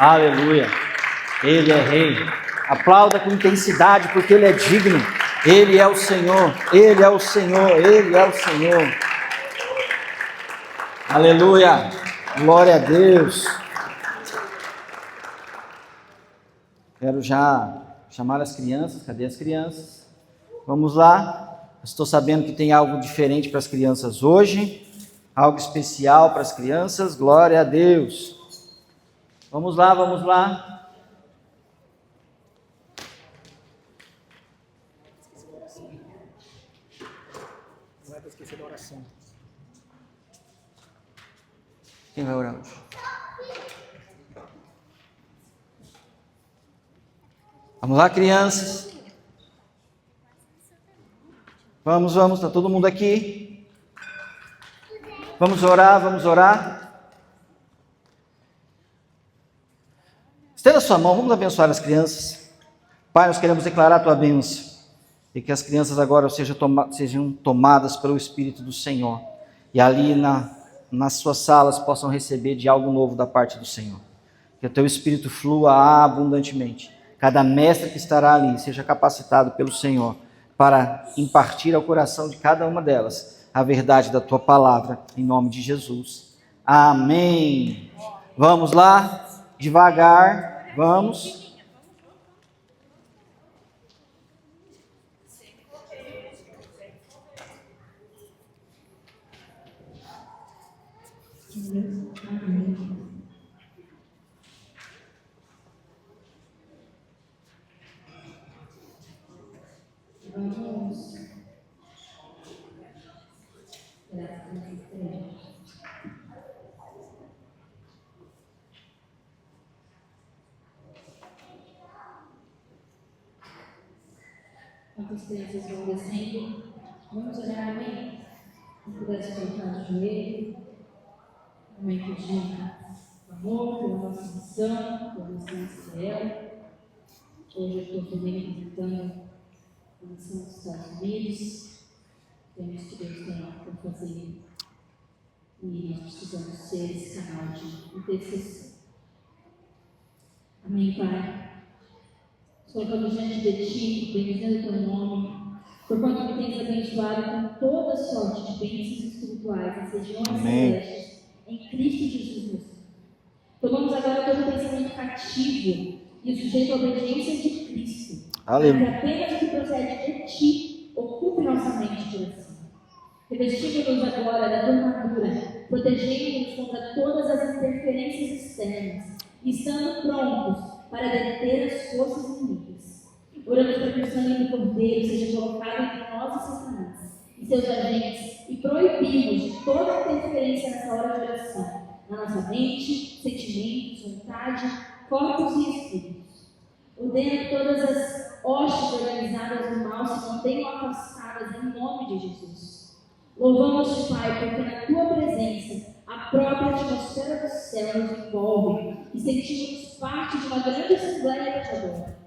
Aleluia. Ele é Rei. Aplauda com intensidade, porque Ele é digno. Ele é o Senhor. Ele é o Senhor. Ele é o Senhor. Aleluia. Glória a Deus. Quero já chamar as crianças. Cadê as crianças? Vamos lá. Estou sabendo que tem algo diferente para as crianças hoje. Algo especial para as crianças. Glória a Deus. Vamos lá, vamos lá. Não vai esquecer da oração. Quem vai orar hoje? Vamos lá, crianças. Vamos, está todo mundo aqui? Vamos orar, vamos orar. Estenda a sua mão, vamos abençoar as crianças. Pai, nós queremos declarar a tua bênção. E que as crianças agora sejam tomadas pelo Espírito do Senhor. E ali nas suas salas possam receber de algo novo da parte do Senhor. Que o teu Espírito flua abundantemente. Cada mestre que estará ali seja capacitado pelo Senhor para impartir ao coração de cada uma delas a verdade da tua palavra, em nome de Jesus. Amém. Vamos lá, devagar, vamos. Amém. Vamos. Enquanto as crianças vão descendo, vamos orar, amém? Se puder se colocar no joelho, momento de amor pela nossa missão, pela missão de Israel. Hoje eu estou também representando a missão dos Estados Unidos. Temos que Deus tem algo para fazer e nós precisamos ser esse canal de intercessão. Amém, Pai? Colocamos diante de Ti, bendizendo o Teu nome, por quanto me tens abençoado com toda sorte de bênçãos espirituais nas regiões celestes, em Cristo Jesus. Tomamos agora todo o pensamento cativo e o sujeito à obediência de Cristo, para que apenas o que procede de Ti ocupe nossa mente e coração. Revestimos-nos agora da tua armadura, protegendo-nos contra todas as interferências externas, e estando prontos para deter as forças inimigas. Oramos para que o sangue do Cordeiro seja colocado entre nós e Satanás e seus agentes, e proibimos de toda interferência nessa hora de oração, na nossa mente, sentimentos, vontade, corpos e espíritos. Ordena que todas as hostes organizadas do mal se mantenham afastadas em nome de Jesus. Louvamos-te, Pai, porque na tua presença a própria atmosfera do céu nos envolve e sentimos parte de uma grande assembleia que te adora.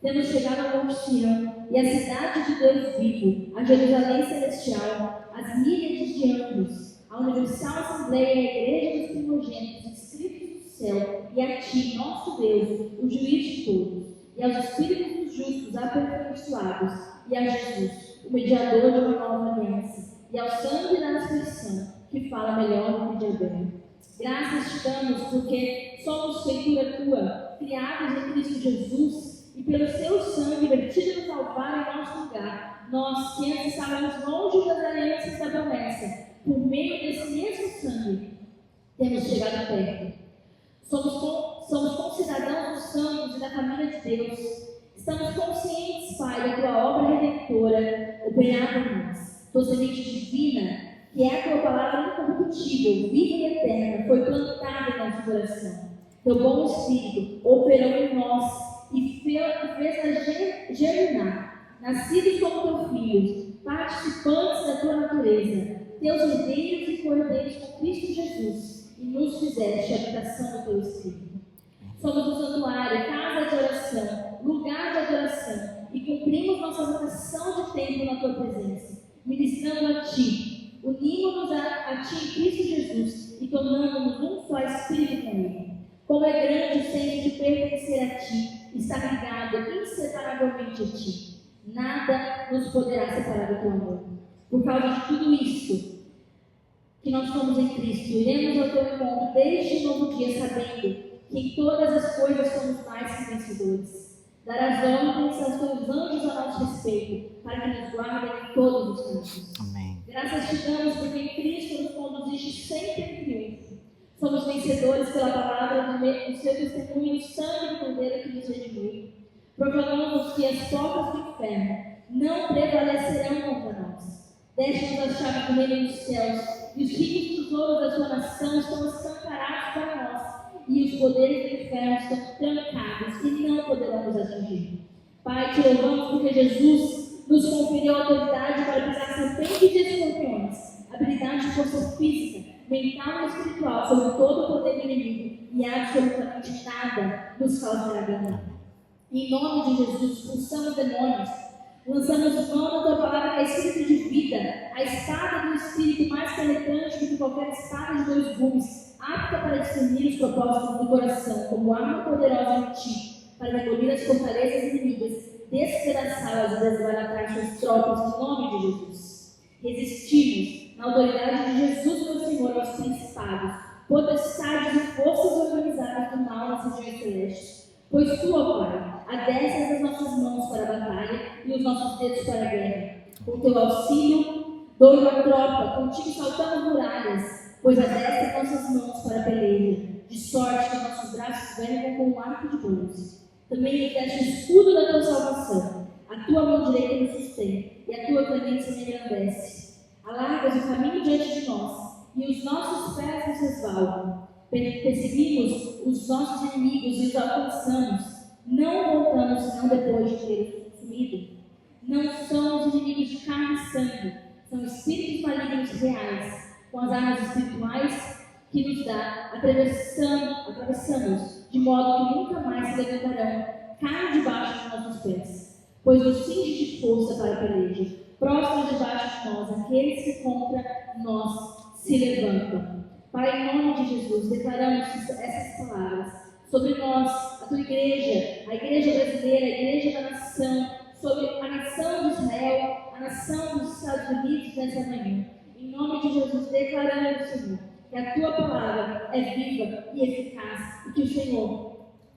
Temos chegado ao Monte Sião e à cidade de Deus vivo, a Jerusalém celestial, as míriades de anjos, a universal assembleia e a igreja dos primogênitos inscritos no céu, e a ti, nosso Deus, o juiz de todos, e aos espíritos dos justos aperfeiçoados, e a Jesus, o mediador de uma nova aliança, e ao sangue da aspersão, que fala melhor do que de Abel. Graças te damos, porque somos feitura tua, criados em Cristo Jesus, e pelo seu sangue vertido no Calvário em nosso lugar, nós que antes estávamos longe das alianças da promessa, por meio desse mesmo sangue, temos chegado perto. Somos concidadãos dos santos e da família de Deus. Estamos conscientes, Pai, da tua obra redentora operada em nós. Tua semente divina, que é a tua palavra incorruptível, viva e eterna, foi plantada em nosso coração. Teu bom Espírito operou em nós e fez-nos germinar, nascidos como teus filhos, participantes da tua natureza, teus herdeiros e cordeiros com Cristo Jesus, e nos fizeste a habitação do teu Espírito. Somos o santuário, casa de oração, lugar de adoração, e cumprimos nossa vocação de tempo na tua presença, ministrando a ti, unimos-nos a ti em Cristo Jesus e tornando-nos um só Espírito com ele. Como é grande senso de pertencer a Ti, estar ligado inseparavelmente a Ti. Nada nos poderá separar do Teu amor. Por causa de tudo isso que nós somos em Cristo, iremos ao Teu encontro desde o novo dia, sabendo que em todas as coisas somos mais que vencedores. Darás ordens aos Teus anjos a nosso respeito, para que nos guardem em todos os caminhos. Amém. Graças te damos, porque em Cristo nos conduziste sempre em triunfo. Somos vencedores pela palavra do seu testemunho e o sangue do Cordeiro que nos redimiu. Proclamamos que as portas do inferno não prevalecerão contra nós. Deixa-nos a chave do reino dos céus, e os ricos tesouros da tua nação estão escancarados para nós, e os poderes do inferno estão trancados e não poderão nos atingir. Pai, te louvamos porque Jesus nos conferiu autoridade para pisar serpentes e escorpiões, habilidade de força física, mental e espiritual sobre todo o poder do inimigo, e absolutamente nada nos causará dano. Em nome de Jesus, expulsamos demônios, lançamos mão da tua palavra, que é espírito de vida, a espada do espírito mais penetrante do que qualquer espada de 2 gumes, apta para discernir os propósitos do coração, como arma poderosa em ti, para demolir as fortalezas inimigas, despedaçá-las e desbaratar suas tropas, no nome de Jesus. Resistimos, na autoridade de Jesus, meu Senhor, aos principados, potestades e forças organizadas do mal nas regiões celestes. Pois tu, ó Pai, adestras as nossas mãos para a batalha e os nossos dedos para a guerra. Com teu auxílio, dou uma tropa, contigo saltamos muralhas, pois adestras nossas mãos para a peleja, de sorte que nossos braços vergam com um arco de bronze. Também nos deste o escudo da tua salvação, a tua mão direita nos sustém, e a tua clemência me engrandece. Alargas o caminho diante de nós, e os nossos pés nos resvalam. Perseguimos os nossos inimigos e os alcançamos. Não voltamos senão depois de ter os consumido. Não são os inimigos de carne e sangue, são espíritos malignos reais, com as armas espirituais que nos dá, atravessamos, de modo que nunca mais se levantarão, caem debaixo de nossos pés. Pois nos cinge de força para a peleja, prostram debaixo de nós aqueles que contra nós se levantam. Pai, em nome de Jesus, declaramos essas palavras sobre nós, a tua igreja, a igreja brasileira, a igreja da nação, sobre a nação de Israel, a nação dos Estados Unidos nessa manhã. Em nome de Jesus, declaramos, Senhor, que a tua palavra é viva e eficaz e que o Senhor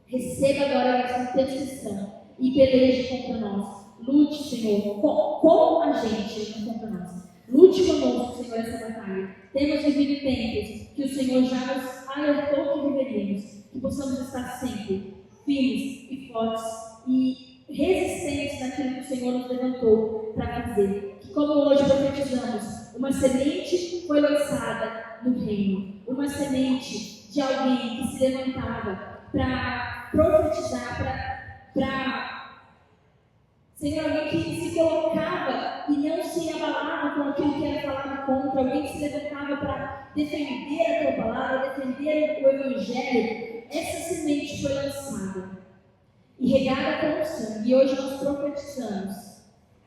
receba agora a nossa intercessão e peleje contra nós. Lute, Senhor, com a gente, não contra nós. Lute conosco, Senhor, essa batalha. Temos vivido tempos que o Senhor já nos alertou que viveríamos, que possamos estar sempre firmes e fortes e resistentes naquilo que o Senhor nos levantou para fazer. Que como hoje profetizamos, uma semente foi lançada no reino, uma semente de alguém que se levantava para profetizar, Senhor, alguém que se colocava e não se abalava com aquilo que era falado contra, alguém que se levantava para defender a tua palavra, defender o Evangelho. Essa semente foi lançada e regada com o sangue. E hoje nós profetizamos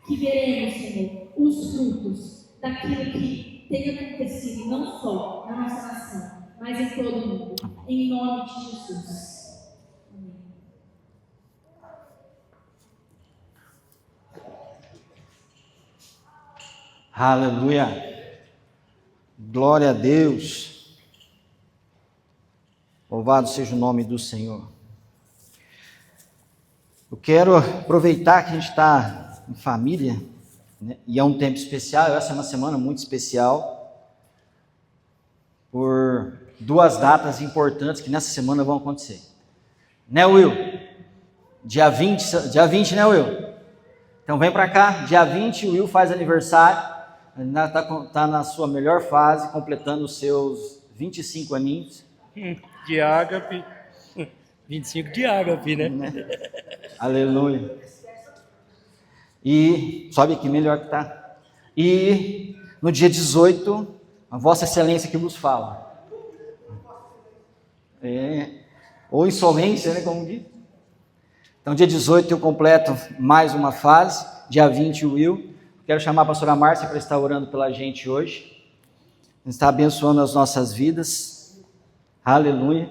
que veremos, Senhor, os frutos daquilo que tem acontecido, não só na nossa nação, mas em todo o mundo. Em nome de Jesus. Aleluia, glória a Deus, louvado seja o nome do Senhor. Eu quero aproveitar que a gente está em família, né, e é um tempo especial. Essa é uma semana muito especial, por 2 datas importantes que nessa semana vão acontecer, né, Will? Dia 20, né, Will? Então vem para cá, dia 20 o Will faz aniversário. Está na sua melhor fase, completando os seus 25 aninhos. De ágape. 25 de ágape, né? Aleluia. E sobe aqui, melhor que tá. E no dia 18, a Vossa Excelência que vos fala. Ou insolência, né, como diz. Então, dia 18 eu completo mais uma fase. Dia 20 o Will. Quero chamar a pastora Márcia para estar orando pela gente hoje. Está abençoando as nossas vidas. Aleluia.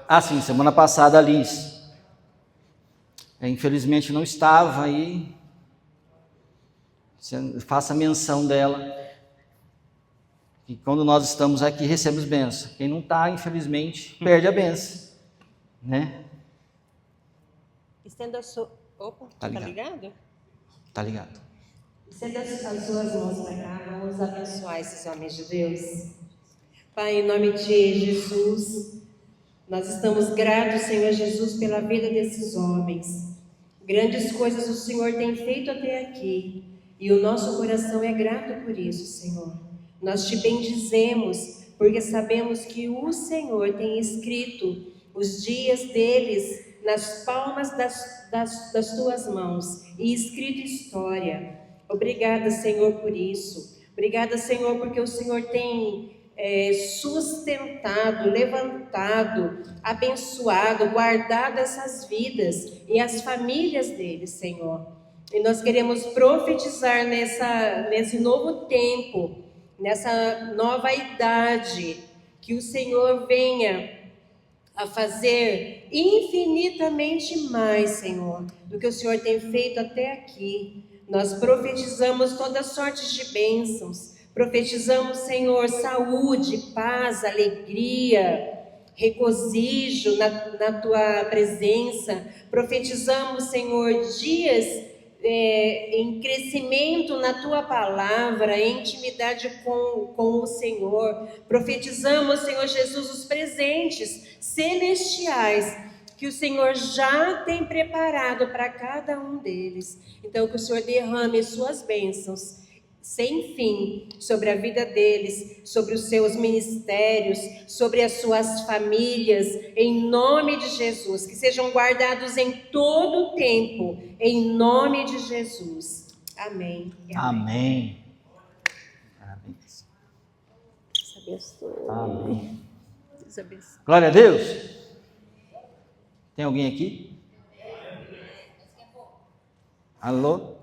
Ah, sim, semana passada a Liz. Infelizmente não estava aí. Faça menção dela. E quando nós estamos aqui, recebemos bênção. Quem não está, infelizmente, perde a bênção. Né? Estenda a sua... Opa, tá ligado? Tá ligado. Estenda as suas mãos para cá, vamos abençoar esses homens de Deus. Pai, em nome de Jesus, nós estamos gratos, Senhor Jesus, pela vida desses homens. Grandes coisas o Senhor tem feito até aqui, e o nosso coração é grato por isso, Senhor. Nós te bendizemos, porque sabemos que o Senhor tem escrito os dias deles nas palmas das tuas mãos, e escrito história. Obrigada, Senhor, por isso. Obrigada, Senhor, porque o Senhor tem sustentado, levantado, abençoado, guardado essas vidas e as famílias deles, Senhor. E nós queremos profetizar nesse novo tempo, nessa nova idade, que o Senhor venha a fazer infinitamente mais, Senhor, do que o Senhor tem feito até aqui. Nós profetizamos toda sorte de bênçãos, profetizamos, Senhor, saúde, paz, alegria, regozijo na Tua presença. Profetizamos, Senhor, dias em crescimento na Tua palavra, em intimidade com o Senhor. Profetizamos, Senhor Jesus, os presentes celestiais que o Senhor já tem preparado para cada um deles. Então, que o Senhor derrame suas bênçãos sem fim sobre a vida deles, sobre os seus ministérios, sobre as suas famílias, em nome de Jesus, que sejam guardados em todo o tempo, em nome de Jesus. Amém. Amém. Deus abençoe. Amém. Deus abençoe. Glória a Deus. Tem alguém aqui? Alô?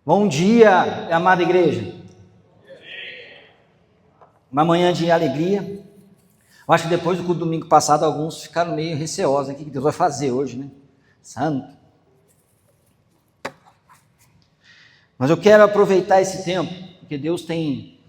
Bom dia, amada igreja. Uma manhã de alegria. Eu acho que depois do culto domingo passado, alguns ficaram meio receosos. O que Deus vai fazer hoje, né? Santo. Mas eu quero aproveitar esse tempo, porque Deus tem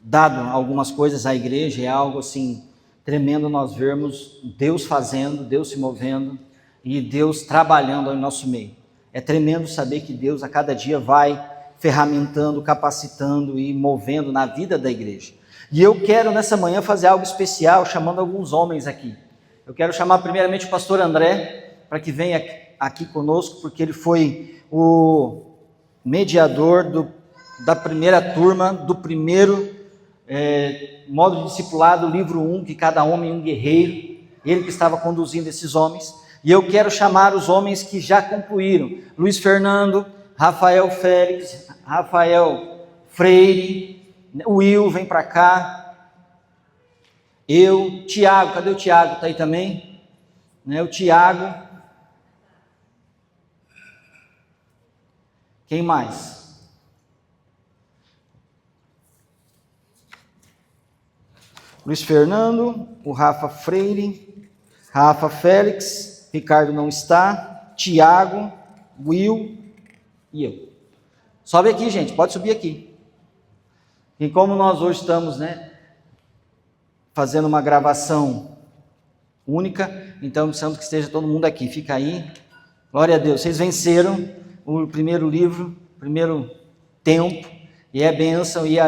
dado algumas coisas à igreja. É algo assim tremendo nós vermos Deus fazendo, Deus se movendo e Deus trabalhando em nosso meio. É tremendo saber que Deus a cada dia vai ferramentando, capacitando e movendo na vida da igreja. E eu quero nessa manhã fazer algo especial, chamando alguns homens aqui. Eu quero chamar primeiramente o pastor André, para que venha aqui conosco, porque ele foi o mediador da primeira turma, do primeiro modo de discipulado, livro 1, que cada homem é um guerreiro. Ele que estava conduzindo esses homens. E eu quero chamar os homens que já concluíram. Luiz Fernando, Rafael Félix, Rafael Freire, Will, vem para cá. Eu, Tiago, cadê o Tiago? Está aí também? O Tiago. Quem mais? Luiz Fernando, o Rafa Freire, Rafa Félix, Ricardo não está, Tiago, Will e eu. Sobe aqui, gente, pode subir aqui. E como nós hoje estamos, fazendo uma gravação única, então precisamos que esteja todo mundo aqui. Fica aí. Glória a Deus. Vocês venceram o primeiro livro, primeiro tempo, e é bênção. E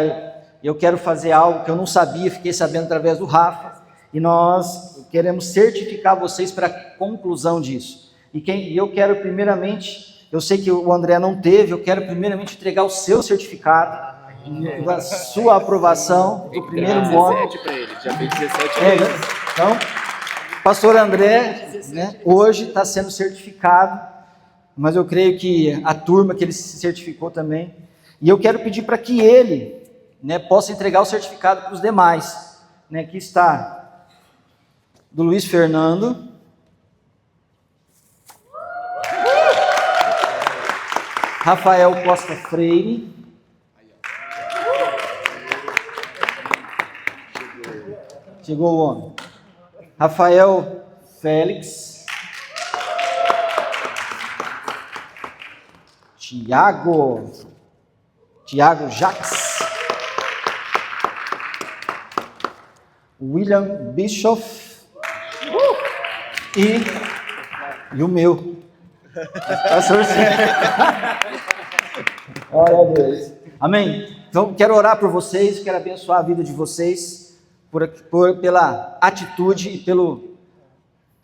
eu quero fazer algo que eu não sabia, fiquei sabendo através do Rafa. E nós queremos certificar vocês para a conclusão disso. E eu quero primeiramente, eu sei que o André não teve, eu quero primeiramente entregar o seu certificado, da sua aprovação, do primeiro módulo. 17 para ele, já fez 17 Então, pastor André, hoje está sendo certificado, mas eu creio que a turma que ele se certificou também. E eu quero pedir para que ele possa entregar o certificado para os demais. Aqui está do Luiz Fernando, Rafael Costa Freire, Chegou o homem. Rafael Félix. Tiago Jacques. William Bischoff. E o meu. Glória a Deus. Amém? Então, quero orar por vocês, quero abençoar a vida de vocês, pela atitude e pela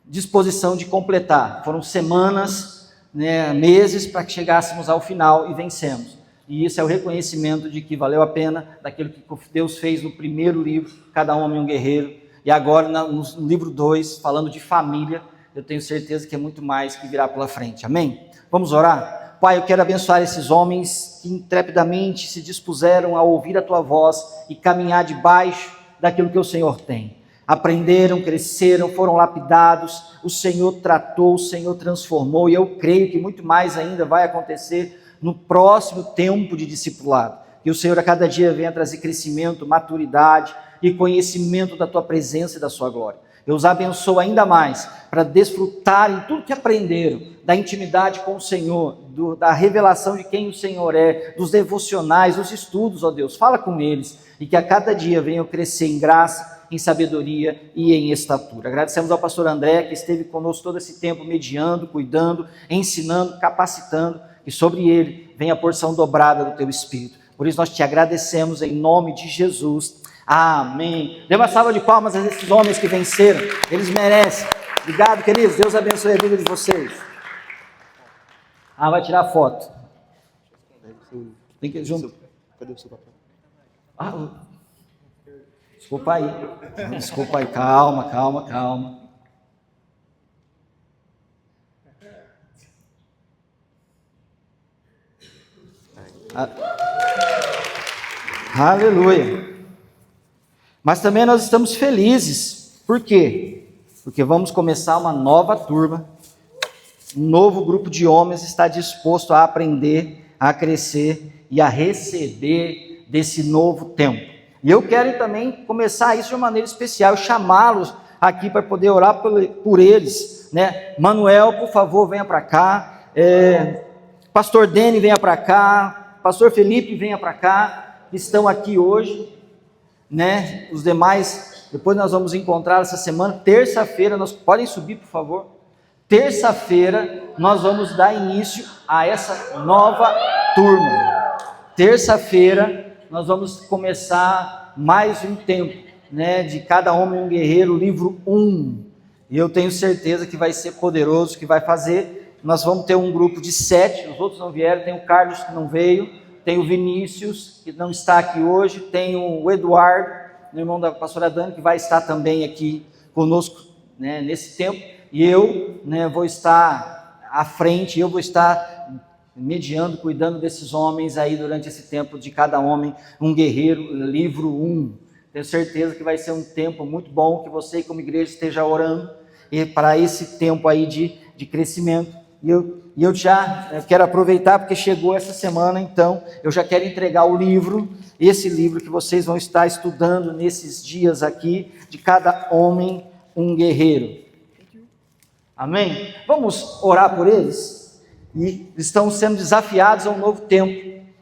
disposição de completar. Foram semanas, meses, para que chegássemos ao final e vencemos. E isso é o reconhecimento de que valeu a pena, daquilo que Deus fez no primeiro livro, Cada Homem um Guerreiro, e agora no livro 2, falando de família, eu tenho certeza que é muito mais que virá pela frente. Amém? Vamos orar? Pai, eu quero abençoar esses homens que intrepidamente se dispuseram a ouvir a Tua voz e caminhar debaixo daquilo que o Senhor tem. Aprenderam, cresceram, foram lapidados, o Senhor tratou, o Senhor transformou, e eu creio que muito mais ainda vai acontecer no próximo tempo de discipulado. Que o Senhor a cada dia venha trazer crescimento, maturidade e conhecimento da Tua presença e da Sua glória. Eu os abençoo ainda mais para desfrutarem tudo que aprenderam, da intimidade com o Senhor, da revelação de quem o Senhor é, dos devocionais, dos estudos, ó Deus. Fala com eles e que a cada dia venham crescer em graça, em sabedoria e em estatura. Agradecemos ao pastor André, que esteve conosco todo esse tempo, mediando, cuidando, ensinando, capacitando, e sobre ele vem a porção dobrada do Teu Espírito. Por isso nós te agradecemos em nome de Jesus. Amém. Dê uma salva de palmas a esses homens que venceram. Eles merecem. Obrigado, queridos. Deus abençoe a vida de vocês. Vai tirar foto. Tem que ir junto. Cadê o seu papel? Desculpa aí. Desculpa aí. Calma. Aleluia. Mas também nós estamos felizes. Por quê? Porque vamos começar uma nova turma. Um novo grupo de homens está disposto a aprender, a crescer e a receber desse novo tempo. E eu quero também começar isso de uma maneira especial, chamá-los aqui para poder orar por eles, né? Manuel, por favor, venha para cá. Pastor Dene, venha para cá. Pastor Felipe, venha para cá. Estão aqui hoje, né? Os demais, depois nós vamos encontrar essa semana. Terça-feira, podem subir, por favor. Terça-feira, nós vamos dar início a essa nova turma. Terça-feira, nós vamos começar mais um tempo, né? De Cada Homem um Guerreiro, livro 1. E eu tenho certeza que vai ser poderoso, que vai fazer. Nós vamos ter um grupo de 7, os outros não vieram. Tem o Carlos, que não veio. Tem o Vinícius, que não está aqui hoje. Tem o Eduardo, meu irmão da pastora Dani, que vai estar também aqui conosco, né, nesse tempo. E eu, né, vou estar à frente, eu vou estar mediando, cuidando desses homens aí durante esse tempo de Cada Homem um Guerreiro, livro 1. Tenho certeza que vai ser um tempo muito bom, que você como igreja esteja orando e para esse tempo aí de crescimento. E eu já quero aproveitar, porque chegou essa semana, então eu já quero entregar o livro, esse livro que vocês vão estar estudando nesses dias aqui, de Cada Homem um Guerreiro. Amém? Vamos orar por eles? E estão sendo desafiados a um novo tempo,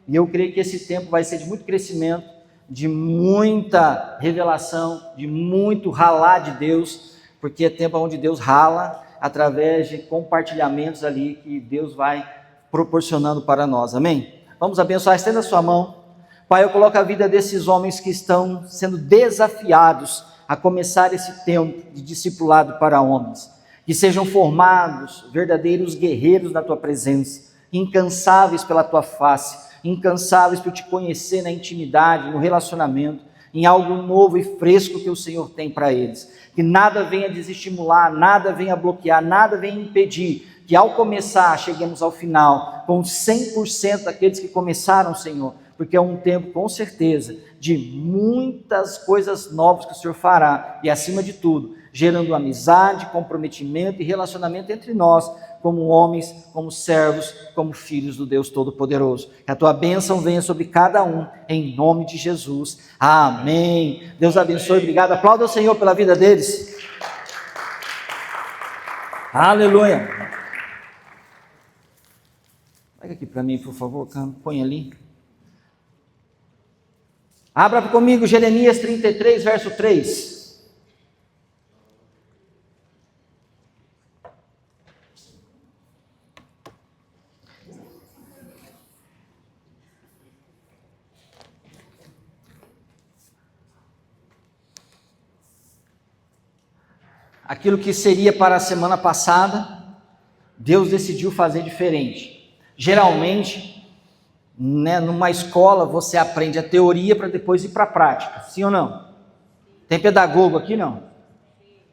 e eu creio que esse tempo vai ser de muito crescimento, de muita revelação, de muito ralar de Deus, porque é tempo onde Deus rala, através de compartilhamentos ali que Deus vai proporcionando para nós, amém? Vamos abençoar, estenda a sua mão. Pai, eu coloco a vida desses homens que estão sendo desafiados a começar esse tempo de discipulado para homens, que sejam formados verdadeiros guerreiros na Tua presença, incansáveis pela Tua face, incansáveis por Te conhecer na intimidade, no relacionamento, em algo novo e fresco que o Senhor tem para eles. Que nada venha desestimular, nada venha bloquear, nada venha impedir que ao começar cheguemos ao final com 100% daqueles que começaram, Senhor, porque é um tempo com certeza de muitas coisas novas que o Senhor fará e acima de tudo, gerando amizade, comprometimento e relacionamento entre nós, como homens, como servos, como filhos do Deus Todo-Poderoso. Que a tua bênção venha sobre cada um, em nome de Jesus. Amém. Deus abençoe, obrigado. Aplauda o Senhor pela vida deles. Aleluia. Pega aqui para mim, por favor, põe ali. Abra comigo Jeremias 33, verso 3. Aquilo que seria para a semana passada, Deus decidiu fazer diferente. Geralmente, numa escola, você aprende a teoria para depois ir para a prática. Sim ou não? Tem pedagogo aqui, não?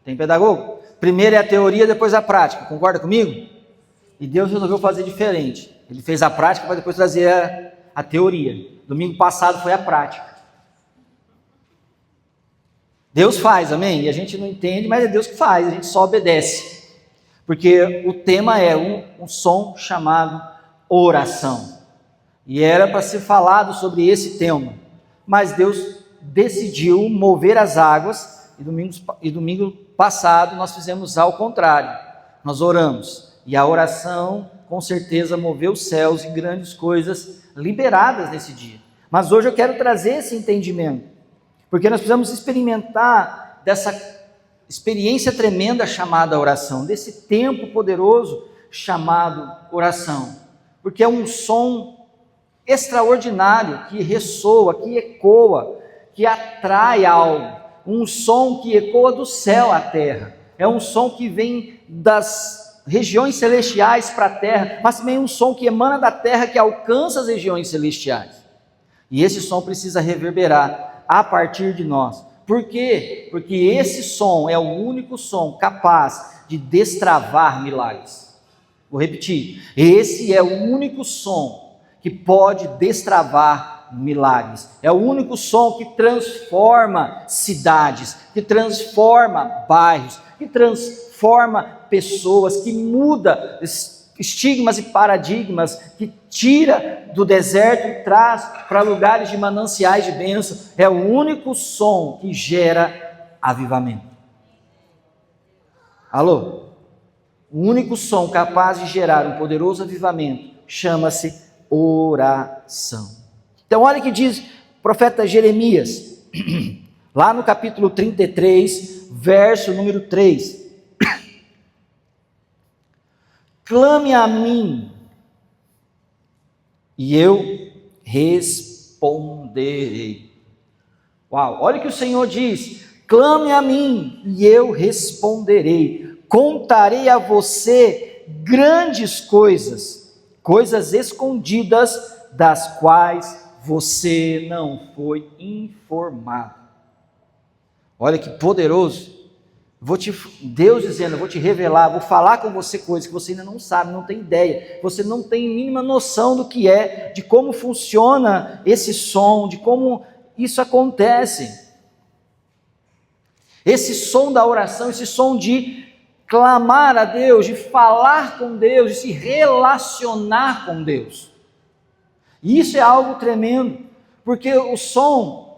Tem pedagogo? Primeiro é a teoria, depois a prática. Concorda comigo? E Deus resolveu fazer diferente. Ele fez a prática para depois trazer a teoria. Domingo passado foi a prática. Deus faz, amém? E a gente não entende, mas é Deus que faz, a gente só obedece. Porque o tema é um som chamado oração. E era para ser falado sobre esse tema. Mas Deus decidiu mover as águas, e domingo passado nós fizemos ao contrário. Nós oramos. E a oração, com certeza, moveu os céus e grandes coisas liberadas nesse dia. Mas hoje eu quero trazer esse entendimento. Porque nós precisamos experimentar dessa experiência tremenda chamada oração, desse tempo poderoso chamado oração. Porque é um som extraordinário que ressoa, que ecoa, que atrai algo. Um som que ecoa do céu à terra. É um som que vem das regiões celestiais para a terra, mas também um som que emana da terra que alcança as regiões celestiais. E esse som precisa reverberar a partir de nós. Por quê? Porque esse som é o único som capaz de destravar milagres. Vou repetir. Esse é o único som que pode destravar milagres. É o único som que transforma cidades, que transforma bairros, que transforma pessoas, que muda estigmas e paradigmas, que tira do deserto e traz para lugares de mananciais de bênção. É o único som que gera avivamento. Alô? O único som capaz de gerar um poderoso avivamento chama-se oração. Então olha o que diz o profeta Jeremias, lá no capítulo 33, verso número 3. Clame a mim, e eu responderei. Uau, olha o que o Senhor diz: clame a mim, e eu responderei. Contarei a você grandes coisas, coisas escondidas, das quais você não foi informado. Olha que poderoso. Deus dizendo, eu vou te revelar, vou falar com você coisas que você ainda não sabe, não tem ideia, você não tem mínima noção do que é, de como funciona esse som, de como isso acontece. Esse som da oração, esse som de clamar a Deus, de falar com Deus, de se relacionar com Deus. E isso é algo tremendo, porque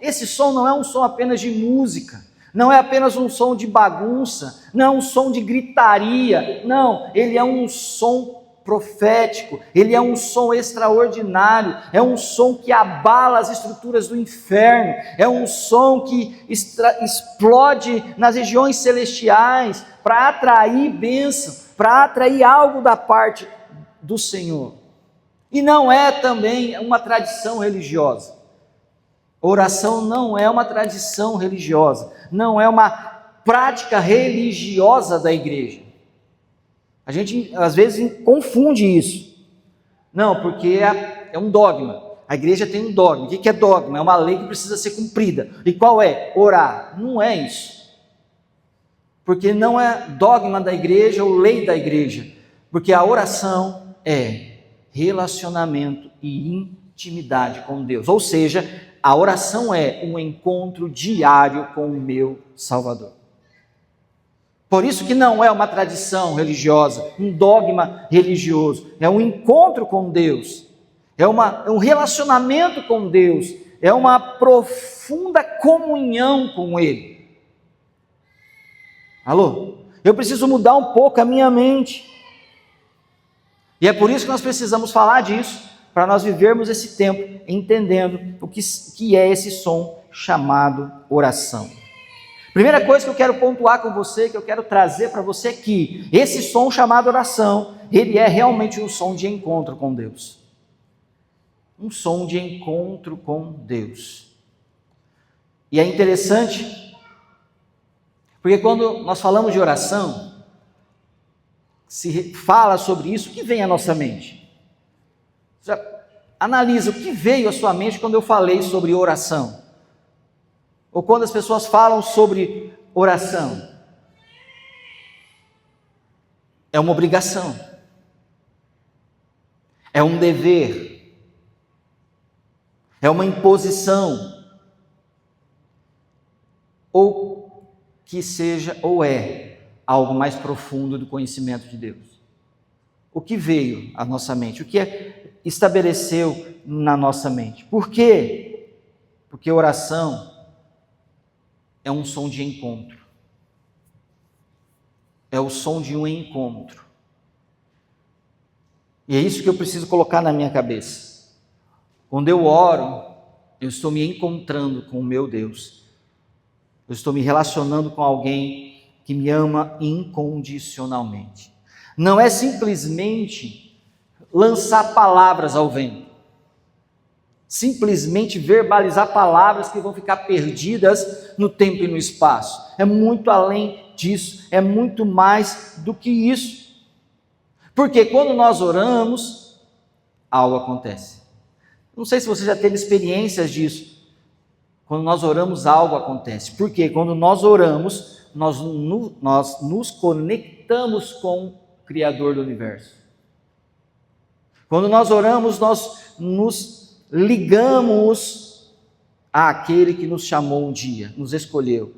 esse som não é um som apenas de música, não é apenas um som de bagunça, não é um som de gritaria, não, ele é um som profético, ele é um som extraordinário, é um som que abala as estruturas do inferno, é um som que explode nas regiões celestiais para atrair bênção, para atrair algo da parte do Senhor. E não é também uma tradição religiosa. Oração não é uma tradição religiosa, não é uma prática religiosa da igreja. A gente às vezes confunde isso. Não, porque é um dogma. A igreja tem um dogma. O que é dogma? É uma lei que precisa ser cumprida. E qual é? Orar. Não é isso. Porque não é dogma da igreja ou lei da igreja. Porque a oração é relacionamento e intimidade com Deus. Ou seja, a oração é um encontro diário com o meu Salvador. Por isso que não é uma tradição religiosa, um dogma religioso, é um encontro com Deus, é um relacionamento com Deus, é uma profunda comunhão com Ele. Alô? Eu preciso mudar um pouco a minha mente. E é por isso que nós precisamos falar disso, para nós vivermos esse tempo entendendo o que é esse som chamado oração. Primeira coisa que eu quero pontuar com você, que eu quero trazer para você aqui, esse som chamado oração, ele é realmente um som de encontro com Deus. Um som de encontro com Deus. E é interessante, porque quando nós falamos de oração, se fala sobre isso, o que vem à nossa mente? Já analisa o que veio à sua mente quando eu falei sobre oração. Ou quando as pessoas falam sobre oração. É uma obrigação. É um dever. É uma imposição. Ou que seja, ou é algo mais profundo do conhecimento de Deus. O que veio à nossa mente? O que estabeleceu na nossa mente? Por quê? Porque oração é um som de encontro. É o som de um encontro. E é isso que eu preciso colocar na minha cabeça. Quando eu oro, eu estou me encontrando com o meu Deus. Eu estou me relacionando com alguém que me ama incondicionalmente. Não é simplesmente lançar palavras ao vento. Simplesmente verbalizar palavras que vão ficar perdidas no tempo e no espaço. É muito além disso, é muito mais do que isso. Porque quando nós oramos, algo acontece. Não sei se você já teve experiências disso. Quando nós oramos, algo acontece. Porque quando nós oramos, nós nos conectamos com o Criador do Universo. Quando nós oramos, nós nos ligamos àquele que nos chamou um dia, nos escolheu.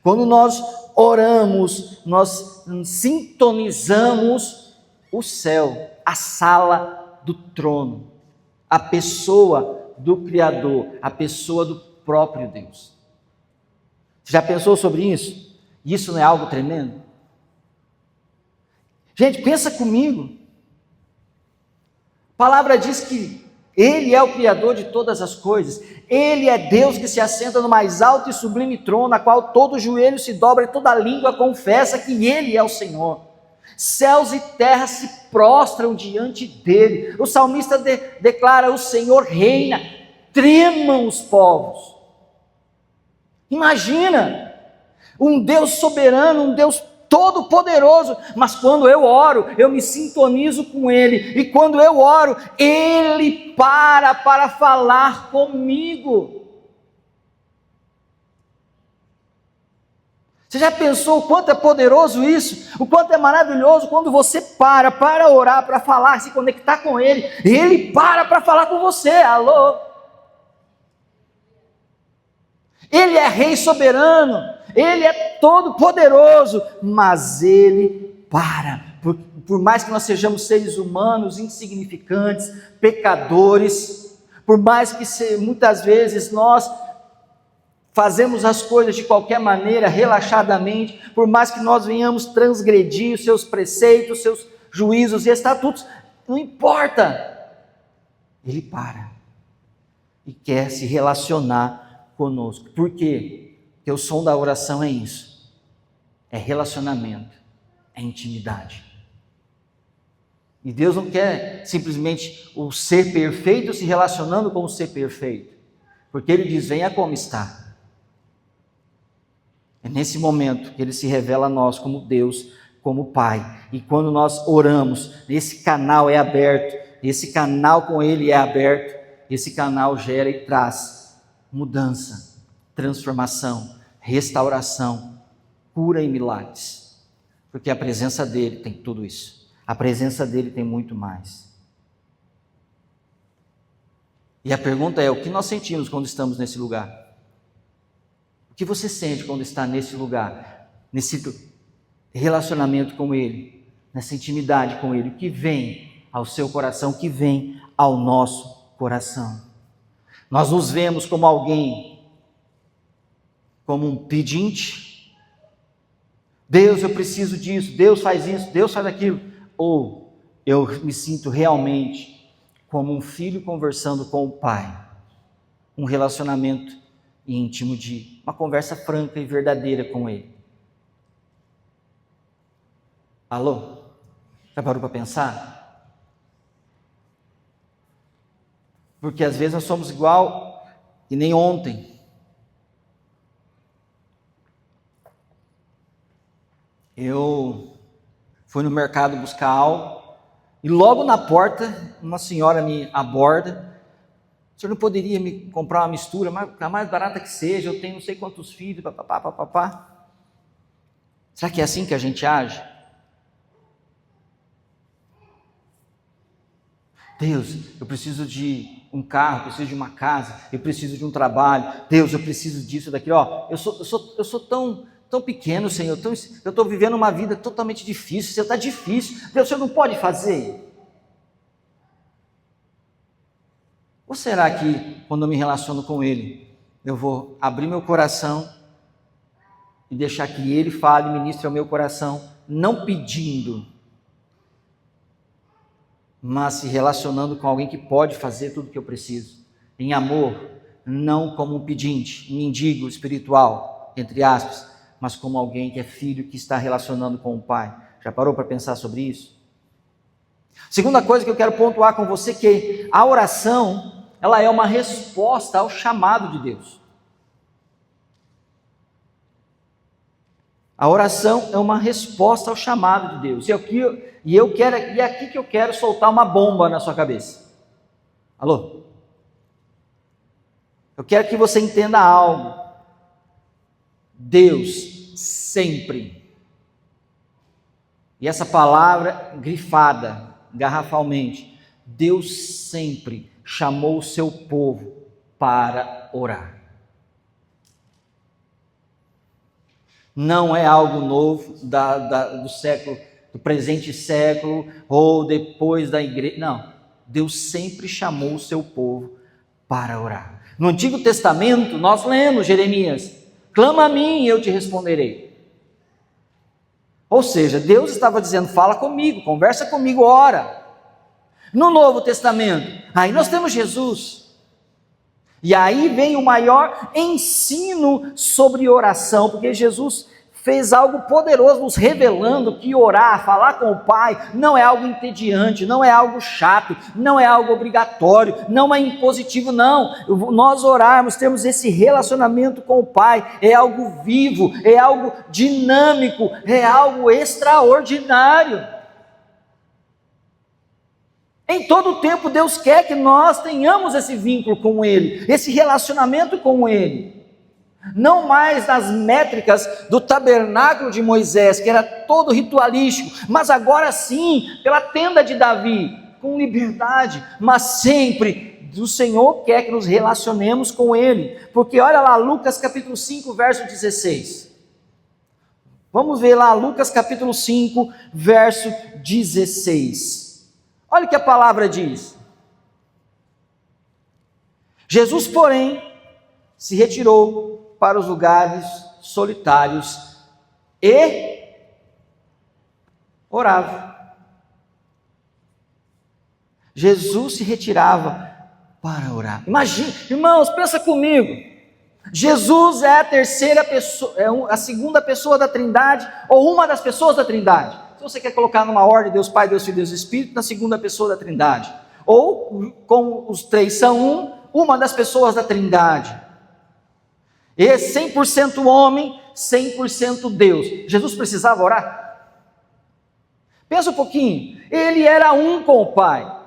Quando nós oramos, nós sintonizamos o céu, a sala do trono, a pessoa do Criador, a pessoa do próprio Deus. Você já pensou sobre isso? Isso não é algo tremendo? Gente, pensa comigo. A palavra diz que Ele é o Criador de todas as coisas. Ele é Deus que se assenta no mais alto e sublime trono, na qual todo joelho se dobra e toda língua confessa que Ele é o Senhor. Céus e terra se prostram diante dEle. O salmista declara: o Senhor reina, tremam os povos. Imagina, um Deus soberano, um Deus todo-poderoso, mas quando eu oro, eu me sintonizo com Ele, e quando eu oro, Ele para falar comigo. Você já pensou o quanto é poderoso isso? O quanto é maravilhoso quando você para orar, para falar, se conectar com Ele, Ele para falar com você. Alô? Ele é Rei soberano, Ele é todo poderoso, mas Ele para. Por mais que nós sejamos seres humanos insignificantes, pecadores, por mais que muitas vezes nós fazemos as coisas de qualquer maneira, relaxadamente, por mais que nós venhamos transgredir os seus preceitos, seus juízos e estatutos, não importa, Ele para e quer se relacionar conosco. Por quê? Porque o som da oração é isso, é relacionamento, é intimidade. E Deus não quer simplesmente o ser perfeito se relacionando com o ser perfeito, porque Ele diz: venha como está. É nesse momento que Ele se revela a nós como Deus, como Pai. E quando nós oramos, esse canal é aberto, esse canal com Ele é aberto, esse canal gera e traz mudança, transformação, restauração, cura e milagres. Porque a presença dEle tem tudo isso. A presença dEle tem muito mais. E a pergunta é: o que nós sentimos quando estamos nesse lugar? O que você sente quando está nesse lugar, nesse relacionamento com Ele, nessa intimidade com Ele, o que vem ao seu coração, o que vem ao nosso coração. Nós nos vemos como alguém, como um pedinte. Deus, eu preciso disso, Deus faz isso, Deus faz aquilo. Ou eu me sinto realmente como um filho conversando com o Pai. Um relacionamento íntimo, de uma conversa franca e verdadeira com Ele. Alô? Já parou para pensar? Porque às vezes nós somos igual que nem ontem. Eu fui no mercado buscar algo e logo na porta uma senhora me aborda. O senhor não poderia me comprar uma mistura, a mais barata que seja, eu tenho não sei quantos filhos, papapá. Será que é assim que a gente age? Deus, eu preciso de um carro, eu preciso de uma casa, eu preciso de um trabalho. Deus, eu preciso disso, daquilo. Eu sou tão pequeno, Senhor, eu estou vivendo uma vida totalmente difícil, Senhor, está difícil. Deus, o Senhor não pode fazer? Ou será que, quando eu me relaciono com Ele, eu vou abrir meu coração e deixar que Ele fale, ministre ao meu coração, não pedindo, mas se relacionando com alguém que pode fazer tudo o que eu preciso, em amor, não como um pedinte, um mendigo espiritual, entre aspas, mas como alguém que é filho, que está relacionando com o Pai. Já parou para pensar sobre isso? Segunda coisa que eu quero pontuar com você, que a oração, ela é uma resposta ao chamado de Deus. A oração é uma resposta ao chamado de Deus. E é aqui que eu quero soltar uma bomba na sua cabeça. Alô? Eu quero que você entenda algo. Deus sempre, e essa palavra grifada, garrafalmente, Deus sempre chamou o seu povo para orar. Não é algo novo do século, do presente século, ou depois da igreja. Não, Deus sempre chamou o seu povo para orar. No Antigo Testamento, nós lemos Jeremias: clama a mim e eu te responderei. Ou seja, Deus estava dizendo, fala comigo, conversa comigo, ora. No Novo Testamento, aí nós temos Jesus. E aí vem o maior ensino sobre oração, porque Jesus fez algo poderoso, nos revelando que orar, falar com o Pai, não é algo entediante, não é algo chato, não é algo obrigatório, não é impositivo, não. Nós orarmos, temos esse relacionamento com o Pai, é algo vivo, é algo dinâmico, é algo extraordinário. Em todo o tempo Deus quer que nós tenhamos esse vínculo com Ele, esse relacionamento com Ele. Não mais nas métricas do tabernáculo de Moisés, que era todo ritualístico, mas agora sim, pela tenda de Davi, com liberdade, mas sempre o Senhor quer que nos relacionemos com Ele, porque olha lá, Lucas capítulo 5, verso 16, vamos ver lá, Lucas capítulo 5, verso 16, olha o que a palavra diz: Jesus, porém, se retirou para os lugares solitários e orava. Jesus se retirava para orar. Imagina, irmãos, pensa comigo. Jesus é a terceira pessoa, a segunda pessoa da Trindade, ou uma das pessoas da Trindade. Se você quer colocar numa ordem, Deus Pai, Deus Filho, Deus Espírito, na segunda pessoa da Trindade. Ou, como os três são uma das pessoas da Trindade. E 100% homem, 100% Deus. Jesus precisava orar? Pensa um pouquinho, ele era um com o Pai.